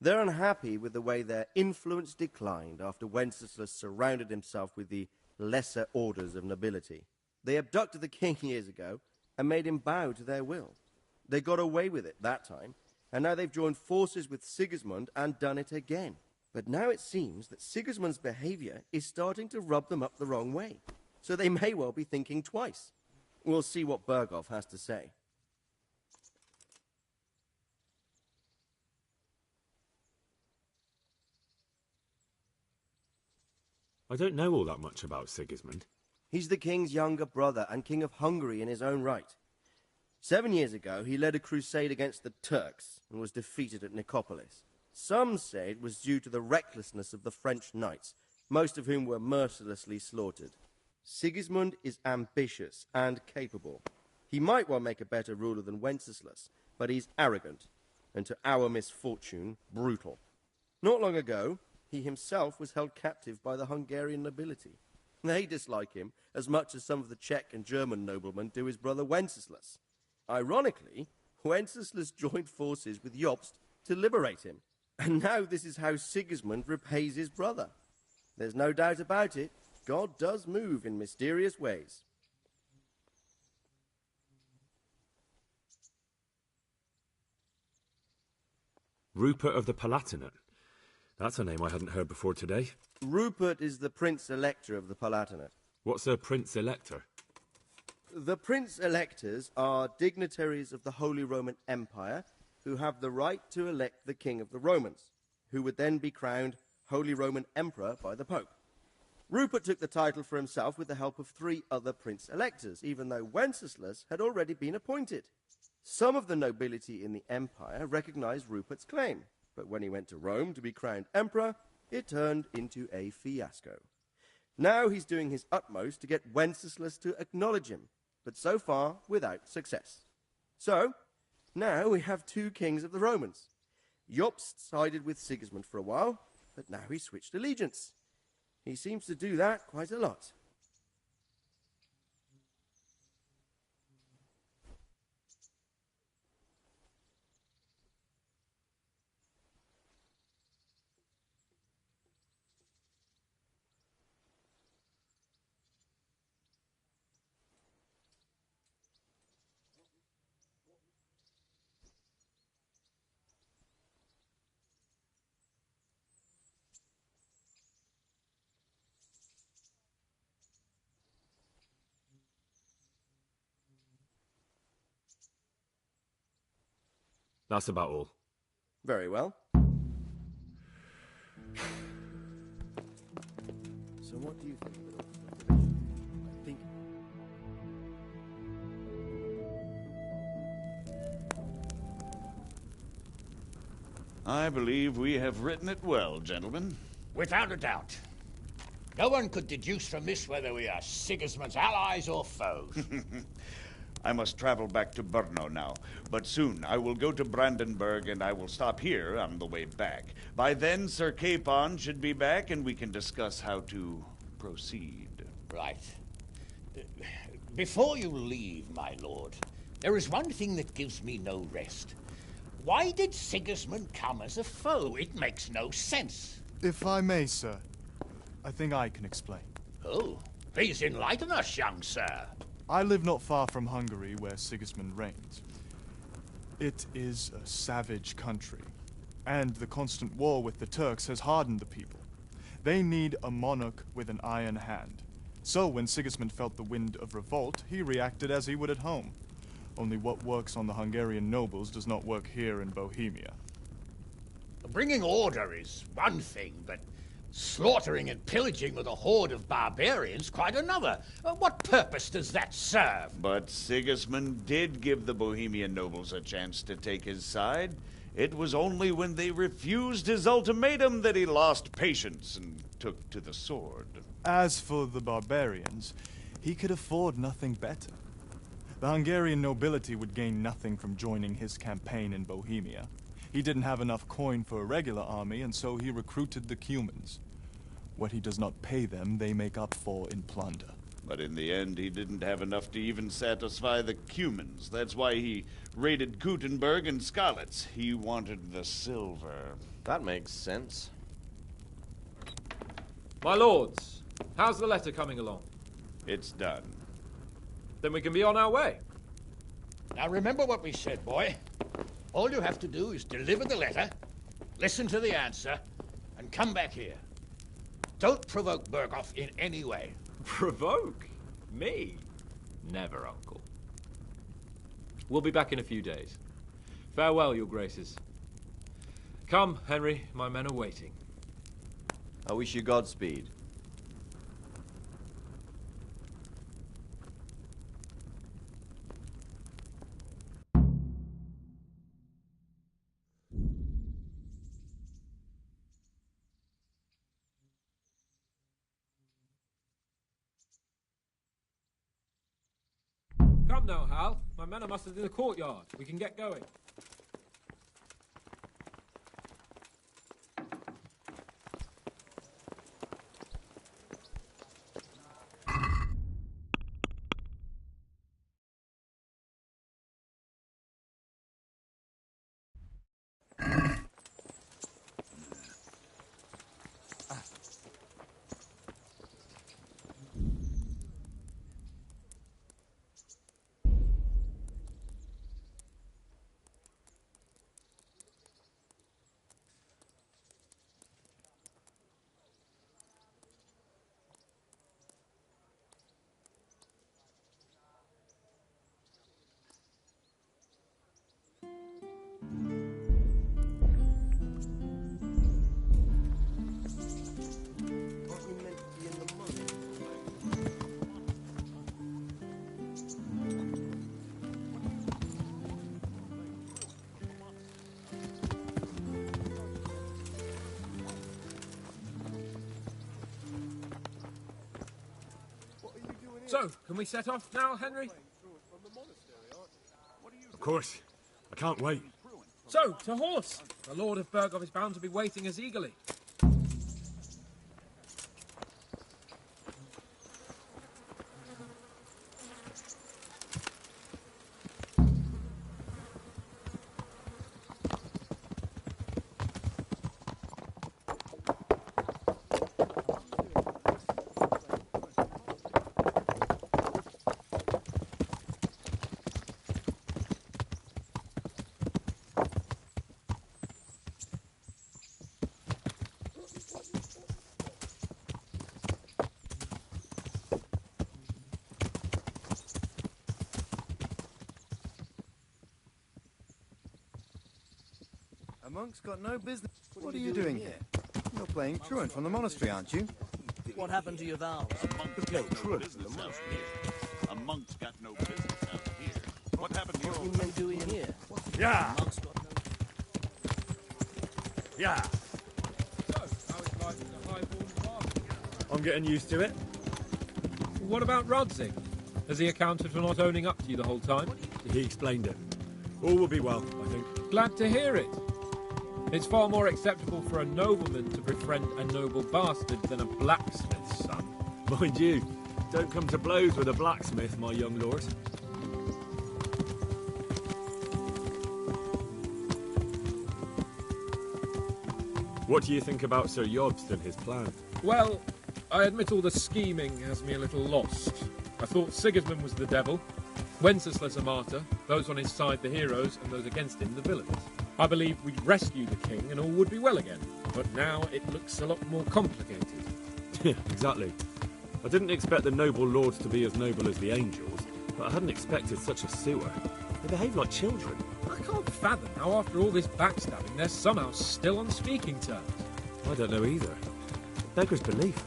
They're unhappy with the way their influence declined after Wenceslas surrounded himself with the lesser orders of nobility. They abducted the king years ago and made him bow to their will. They got away with it that time, and now they've joined forces with Sigismund and done it again. But now it seems that Sigismund's behavior is starting to rub them up the wrong way. So they may well be thinking twice. We'll see what Berghoff has to say. I don't know all that much about Sigismund. He's the king's younger brother and king of Hungary in his own right. 7 years ago, he led a crusade against the Turks and was defeated at Nicopolis. Some say it was due to the recklessness of the French knights, most of whom were mercilessly slaughtered. Sigismund is ambitious and capable. He might well make a better ruler than Wenceslas, but he's arrogant, and to our misfortune, brutal. Not long ago, he himself was held captive by the Hungarian nobility. They dislike him as much as some of the Czech and German noblemen do his brother Wenceslas. Ironically, Wenceslas joined forces with Jobst to liberate him, and now this is how Sigismund repays his brother. There's no doubt about it, God does move in mysterious ways. Rupert of the Palatinate. That's a name I hadn't heard before today. Rupert is the Prince-Elector of the Palatinate. What's a Prince-Elector? The Prince-Electors are dignitaries of the Holy Roman Empire who have the right to elect the King of the Romans, who would then be crowned Holy Roman Emperor by the Pope. Rupert took the title for himself with the help of 3 other Prince-Electors, even though Wenceslas had already been appointed. Some of the nobility in the empire recognized Rupert's claim, but when he went to Rome to be crowned emperor, it turned into a fiasco. Now he's doing his utmost to get Wenceslas to acknowledge him, but so far without success. So, now we have 2 kings of the Romans. Jobst sided with Sigismund for a while, but now he's switched allegiance. He seems to do that quite a lot. That's about all. Very well. So what do you think of it all? I think... I believe we have written it well, gentlemen. Without a doubt. No one could deduce from this whether we are Sigismund's allies or foes. I must travel back to Brno now, but soon I will go to Brandenburg and I will stop here on the way back. By then, Sir Capon should be back and we can discuss how to proceed. Right. Before you leave, my lord, there is one thing that gives me no rest. Why did Sigismund come as a foe? It makes no sense. If I may, sir, I think I can explain. Oh, please enlighten us, young sir. I live not far from Hungary, where Sigismund reigns. It is a savage country, and the constant war with the Turks has hardened the people. They need a monarch with an iron hand. So when Sigismund felt the wind of revolt, he reacted as he would at home. Only what works on the Hungarian nobles does not work here in Bohemia. Bringing order is one thing, but slaughtering and pillaging with a horde of barbarians quite another. What purpose does that serve? But Sigismund did give the Bohemian nobles a chance to take his side. It was only when they refused his ultimatum that he lost patience and took to the sword. As for the barbarians, he could afford nothing better. The Hungarian nobility would gain nothing from joining his campaign in Bohemia. He didn't have enough coin for a regular army, and so he recruited the Cumans. What he does not pay them, they make up for in plunder. But in the end, he didn't have enough to even satisfy the Cumans. That's why he raided Gutenberg and Skalitz. He wanted the silver. That makes sense. My lords, how's the letter coming along? It's done. Then we can be on our way. Now remember what we said, boy. All you have to do is deliver the letter, listen to the answer, and come back here. Don't provoke Berghoff in any way. Provoke? Me? Never, Uncle. We'll be back in a few days. Farewell, your graces. Come, Henry, my men are waiting. I wish you Godspeed. Come now, Hal. My men are mustered in the courtyard. We can get going. So, can we set off now, Henry? Of course. I can't wait. So, to horse! The Lord of Burgov is bound to be waiting us eagerly. A monk's got no business. What are you doing here? You're playing truant from the monastery, aren't you? What happened to your vows? No, truant from the monastery. A monk's got no business out here. What happened to What are you men doing here? Yeah. A monk's got no... Yeah. So, how is life in the Highborn Park? I'm getting used to it. What about Rodzig? Has he accounted for not owning up to you the whole time? He explained it. All will be well, I think. Glad to hear it. It's far more acceptable for a nobleman to befriend a noble bastard than a blacksmith's son. Mind you, don't come to blows with a blacksmith, my young lord. What do you think about Sir Jobst and his plan? Well, I admit all the scheming has me a little lost. I thought Sigismund was the devil, Wenceslas a martyr, those on his side the heroes, and those against him the villains. I believed we'd rescue the king and all would be well again, but now it looks a lot more complicated. Yeah, exactly. I didn't expect the noble lords to be as noble as the angels, but I hadn't expected such a sewer. They behave like children. I can't fathom how after all this backstabbing they're somehow still on speaking terms. I don't know either. It beggars belief.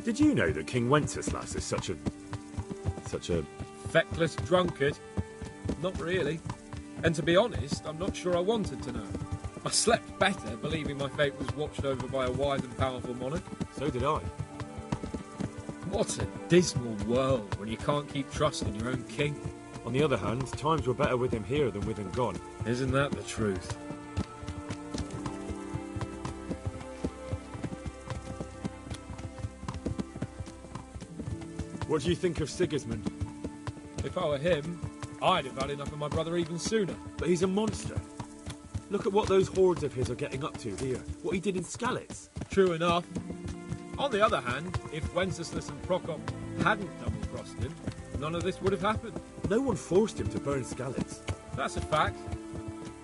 Did you know that King Wenceslas is such a feckless drunkard? Not really. And to be honest, I'm not sure I wanted to know. I slept better believing my fate was watched over by a wise and powerful monarch. So did I. What a dismal world when you can't keep trust in your own king. On the other hand, times were better with him here than with him gone. Isn't that the truth? What do you think of Sigismund? If I were him, I'd have had enough of my brother even sooner. But he's a monster. Look at what those hordes of his are getting up to here. What he did in Skalitz. True enough. On the other hand, if Wenceslas and Prokop hadn't double-crossed him, none of this would have happened. No one forced him to burn Skalitz. That's a fact.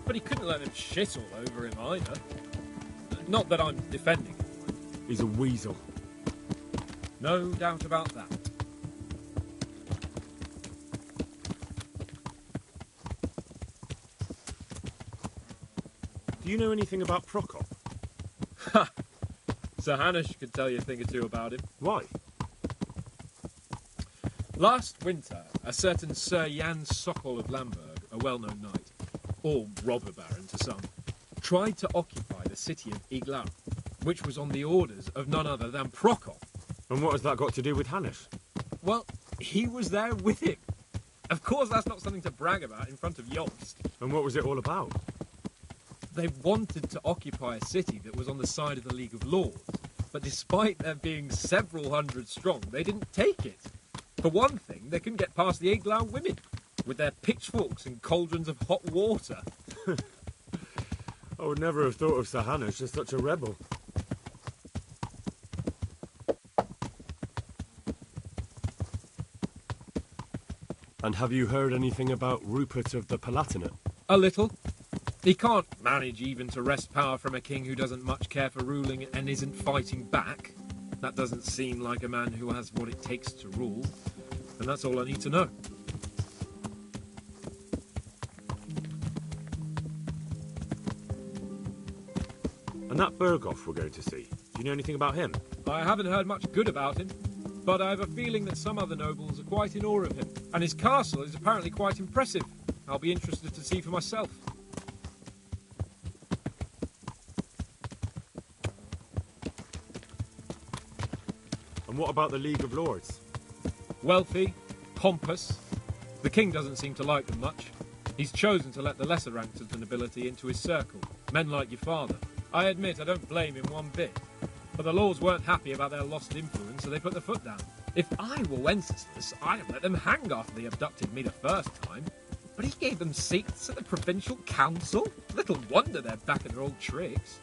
But he couldn't let them shit all over him either. Not that I'm defending him. He's a weasel. No doubt about that. Do you know anything about Prokop? Ha! Sir Hanush could tell you a thing or two about him. Why? Last winter, a certain Sir Jan Sokol of Lamberg, a well-known knight, or robber baron to some, tried to occupy the city of Iglar. which was on the orders of none other than Prokop. And what has that got to do with Hannes? Well, he was there with him. Of course, that's not something to brag about in front of Jobst. And what was it all about? They wanted to occupy a city that was on the side of the League of Lords, but despite there being several hundred strong, they didn't take it. For one thing, they couldn't get past the Eglau women, with their pitchforks and cauldrons of hot water. I would never have thought of Sir Hannes as such a rebel. And have you heard anything about Rupert of the Palatinate? A little. He can't manage even to wrest power from a king who doesn't much care for ruling and isn't fighting back. That doesn't seem like a man who has what it takes to rule. And that's all I need to know. And that Berghoff we're going to see, do you know anything about him? I haven't heard much good about him, but I have a feeling that some other nobles are quite in awe of him. And his castle is apparently quite impressive. I'll be interested to see for myself. And what about the League of Lords? Wealthy, pompous. The king doesn't seem to like them much. He's chosen to let the lesser ranks of the nobility into his circle, men like your father. I admit I don't blame him one bit. But the lords weren't happy about their lost influence, so they put their foot down. If I were Wenceslas, I'd have let them hang after they abducted me the first time. But he gave them seats at the provincial council. Little wonder they're back at their old tricks.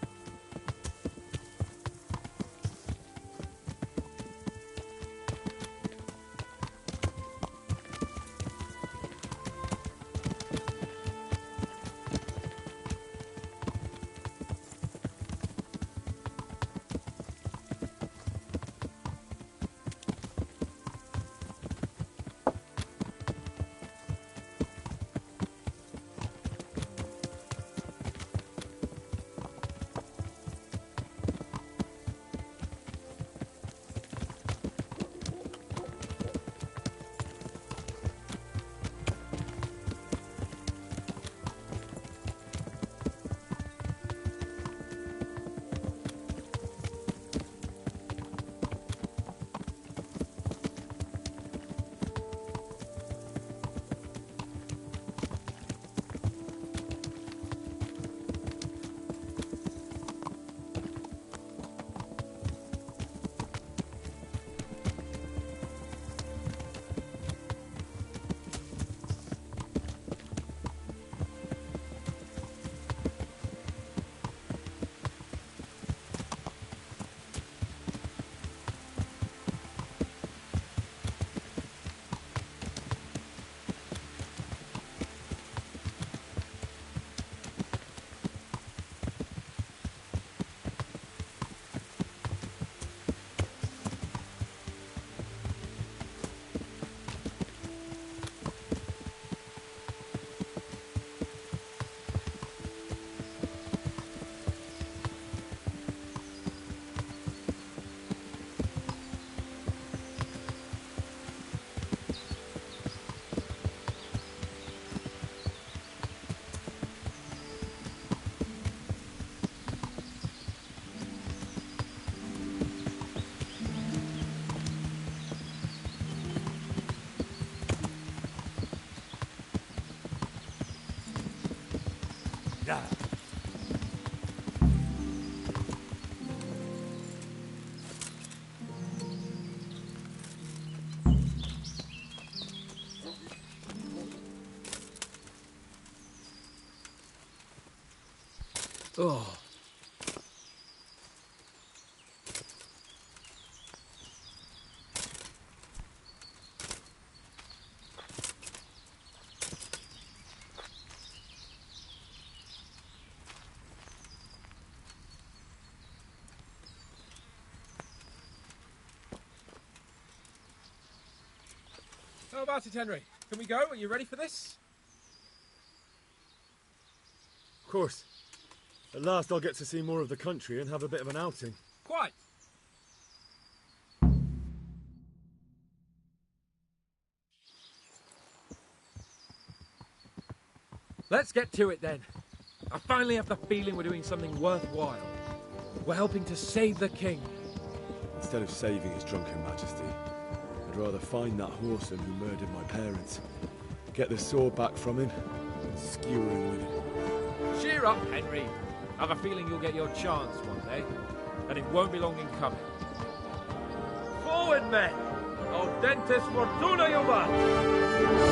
Oh. How about it, Henry? Can we go? Are you ready for this? Of course. At last I'll get to see more of the country and have a bit of an outing. Quite. Let's get to it then. I finally have the feeling we're doing something worthwhile. We're helping to save the king. Instead of saving his drunken majesty, I'd rather find that whoreson who murdered my parents, get the sword back from him, and skewer him with it. Cheer up, Henry. I've a feeling you'll get your chance one day, and it won't be long in coming. Forward, men! Audentes fortuna juvat!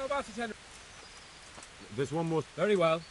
How about it, Henry? There's one more. Very well.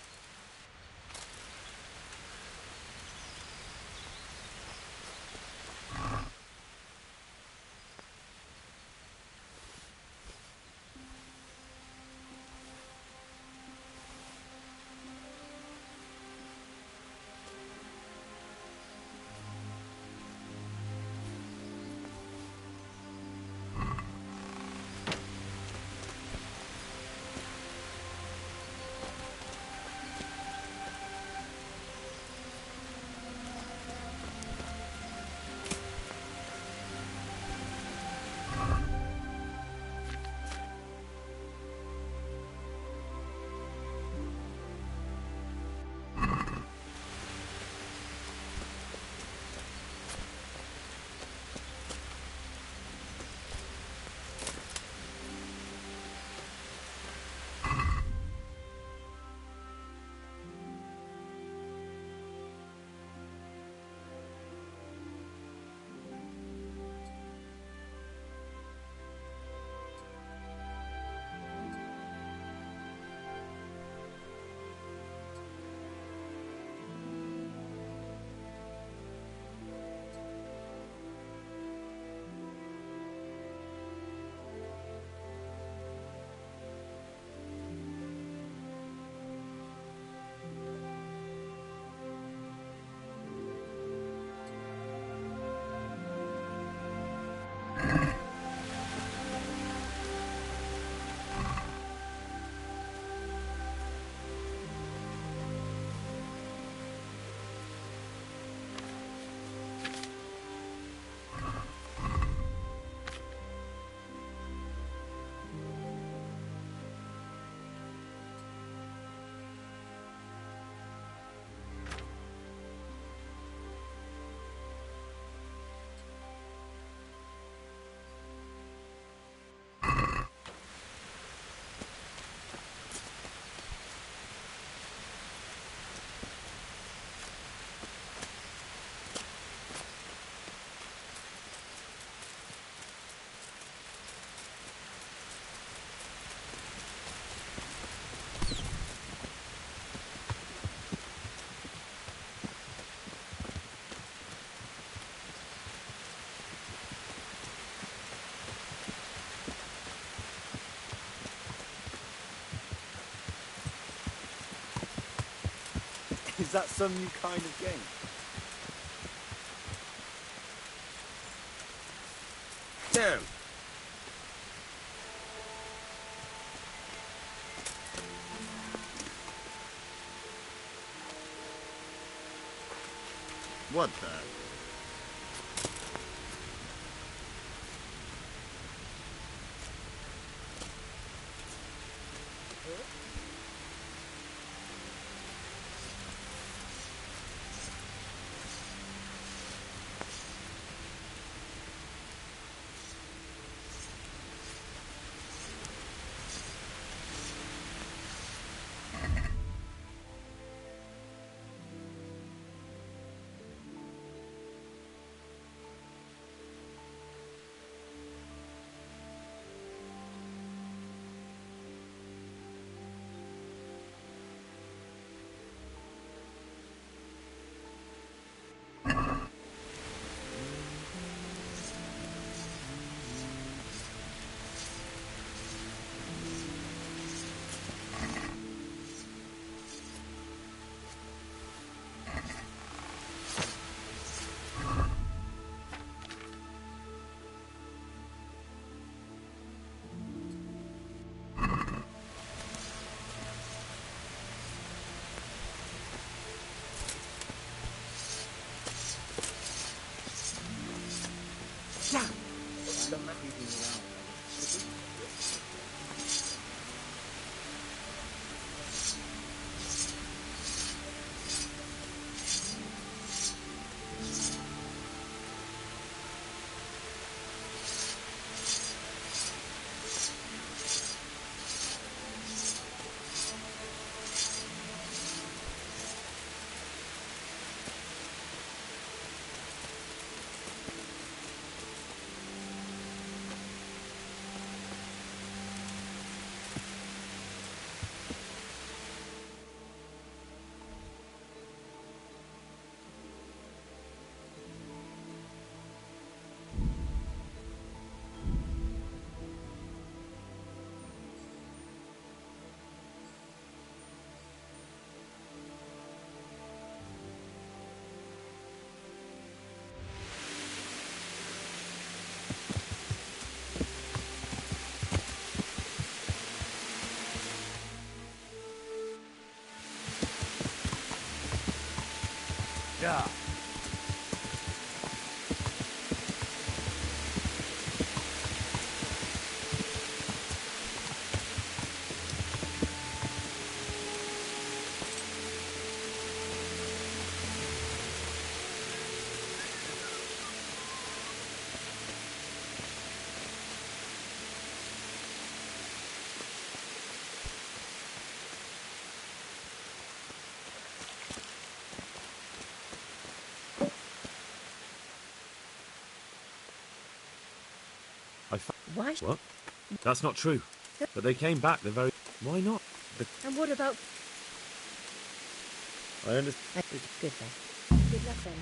Is that some new kind of game? Damn. What the? Yeah. Why? What? That's not true. But they came back the very... Why not? And what about... I understand. Good then. Good luck then.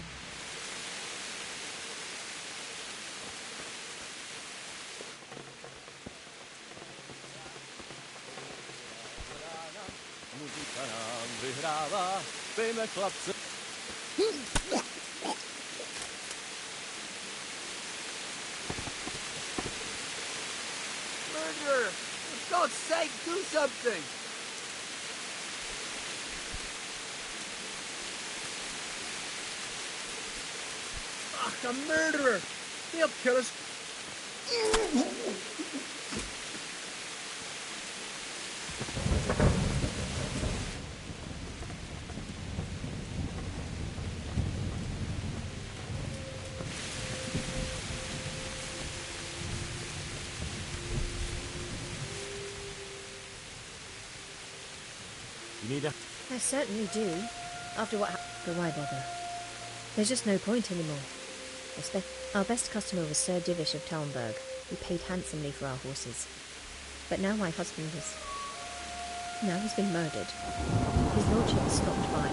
Murderer! For God's sake, do something! Fuck, a murderer! He'll kill us. You need a... I certainly do. After what happened, but why bother? There's just no point anymore. Our best customer was Sir Divish of Talmberg. We paid handsomely for our horses. But now my husband is... Now he's been murdered. His lordship has stopped by.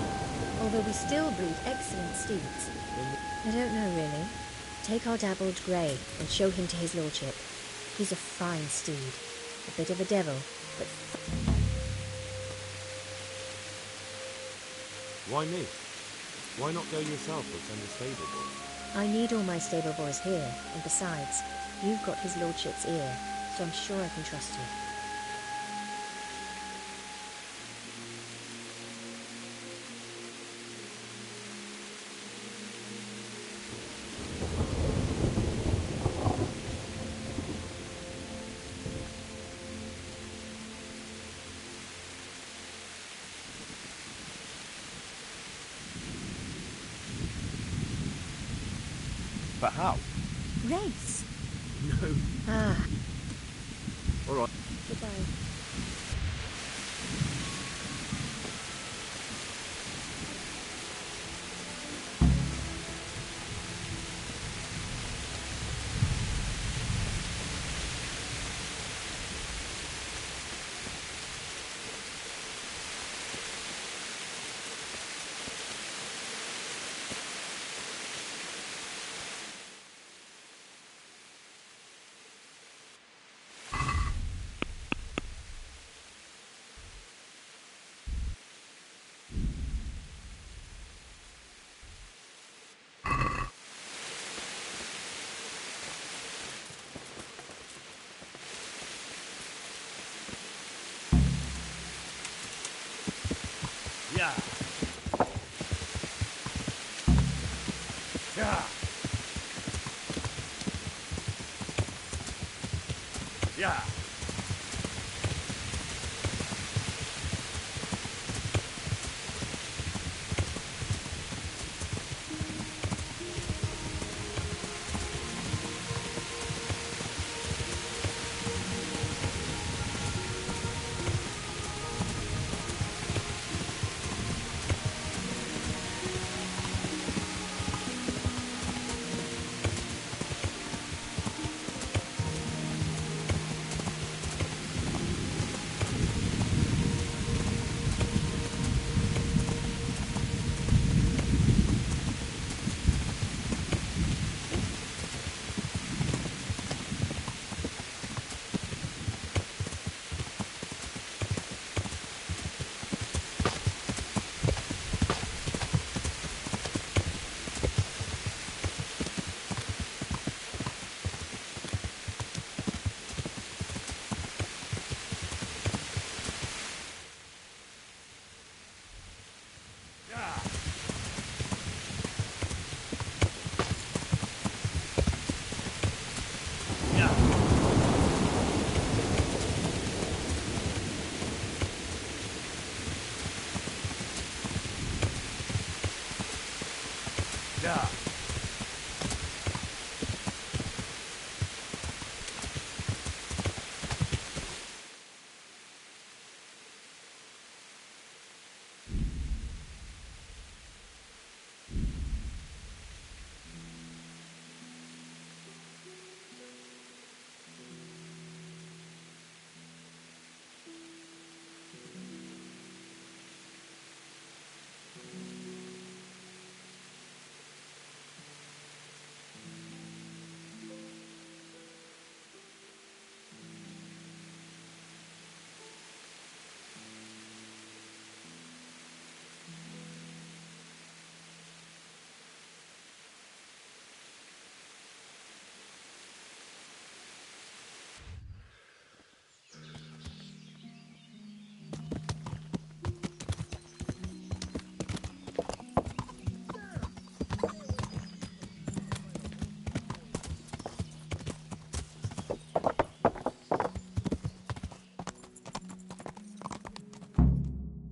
Although we still breed excellent steeds. I don't know, really. Take our dabbled grey and show him to his lordship. He's a fine steed. A bit of a devil, but... Why me? Why not go yourself or send a stable boy? I need all my stable boys here, and besides, you've got his lordship's ear, so I'm sure I can trust you. But how? Race? No. Ah. All right. Goodbye. Yeah. Yeah. Yeah.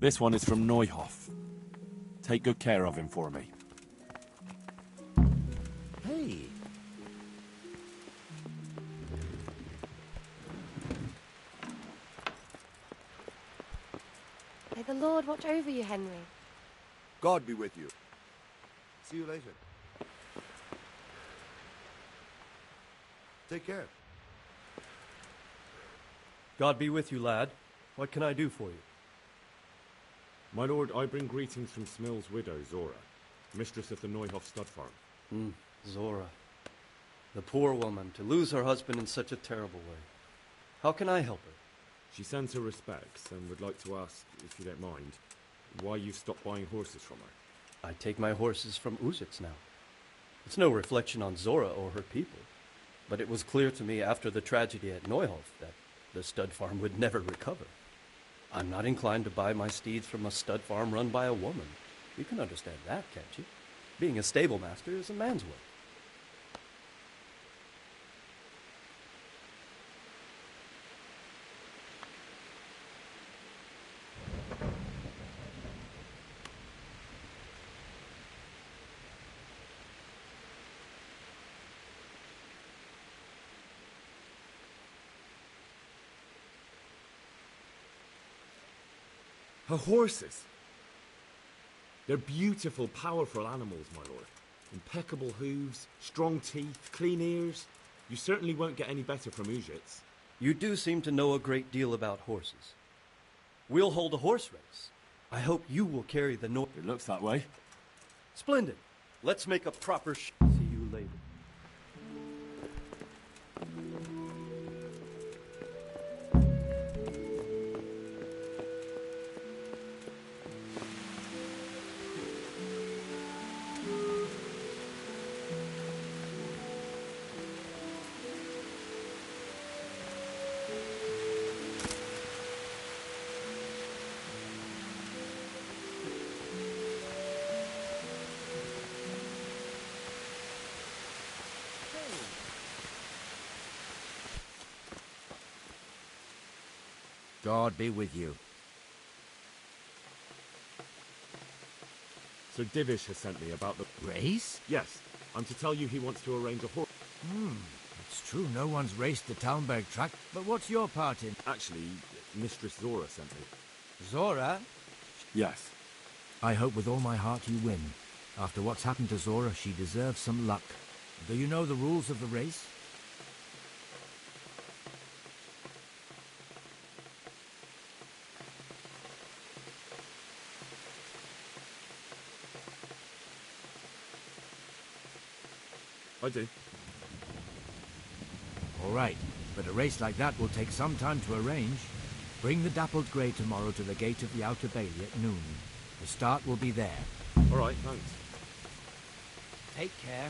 This one is from Neuhoff. Take good care of him for me. Hey. May the Lord watch over you, Henry. God be with you. See you later. Take care. God be with you, lad. What can I do for you? My lord, I bring greetings from Smill's widow, Zora, mistress of the Neuhoff stud farm. Zora. The poor woman, to lose her husband in such a terrible way. How can I help her? She sends her respects and would like to ask, if you don't mind, why you stopped buying horses from her. I take my horses from Uzits now. It's no reflection on Zora or her people, but it was clear to me after the tragedy at Neuhoff that the stud farm would never recover. I'm not inclined to buy my steeds from a stud farm run by a woman. You can understand that, can't you? Being a stable master is a man's work. Her horses! They're beautiful, powerful animals, my lord. Impeccable hooves, strong teeth, clean ears. You certainly won't get any better from Uzits. You do seem to know a great deal about horses. We'll hold a horse race. I hope you will carry the It looks that way. Splendid. Let's make a proper See you later. God be with you. Sir Divish has sent me about the... Race? Yes. I'm to tell you he wants to arrange a horse... It's true no one's raced the Talmberg track, but what's your part in... Actually, Mistress Zora sent me. Zora? Yes. I hope with all my heart you win. After what's happened to Zora, she deserves some luck. Do you know the rules of the race? I do. All right, but a race like that will take some time to arrange. Bring the dappled grey tomorrow to the gate of the Outer Bailey at noon. The start will be there. All right, thanks. Take care.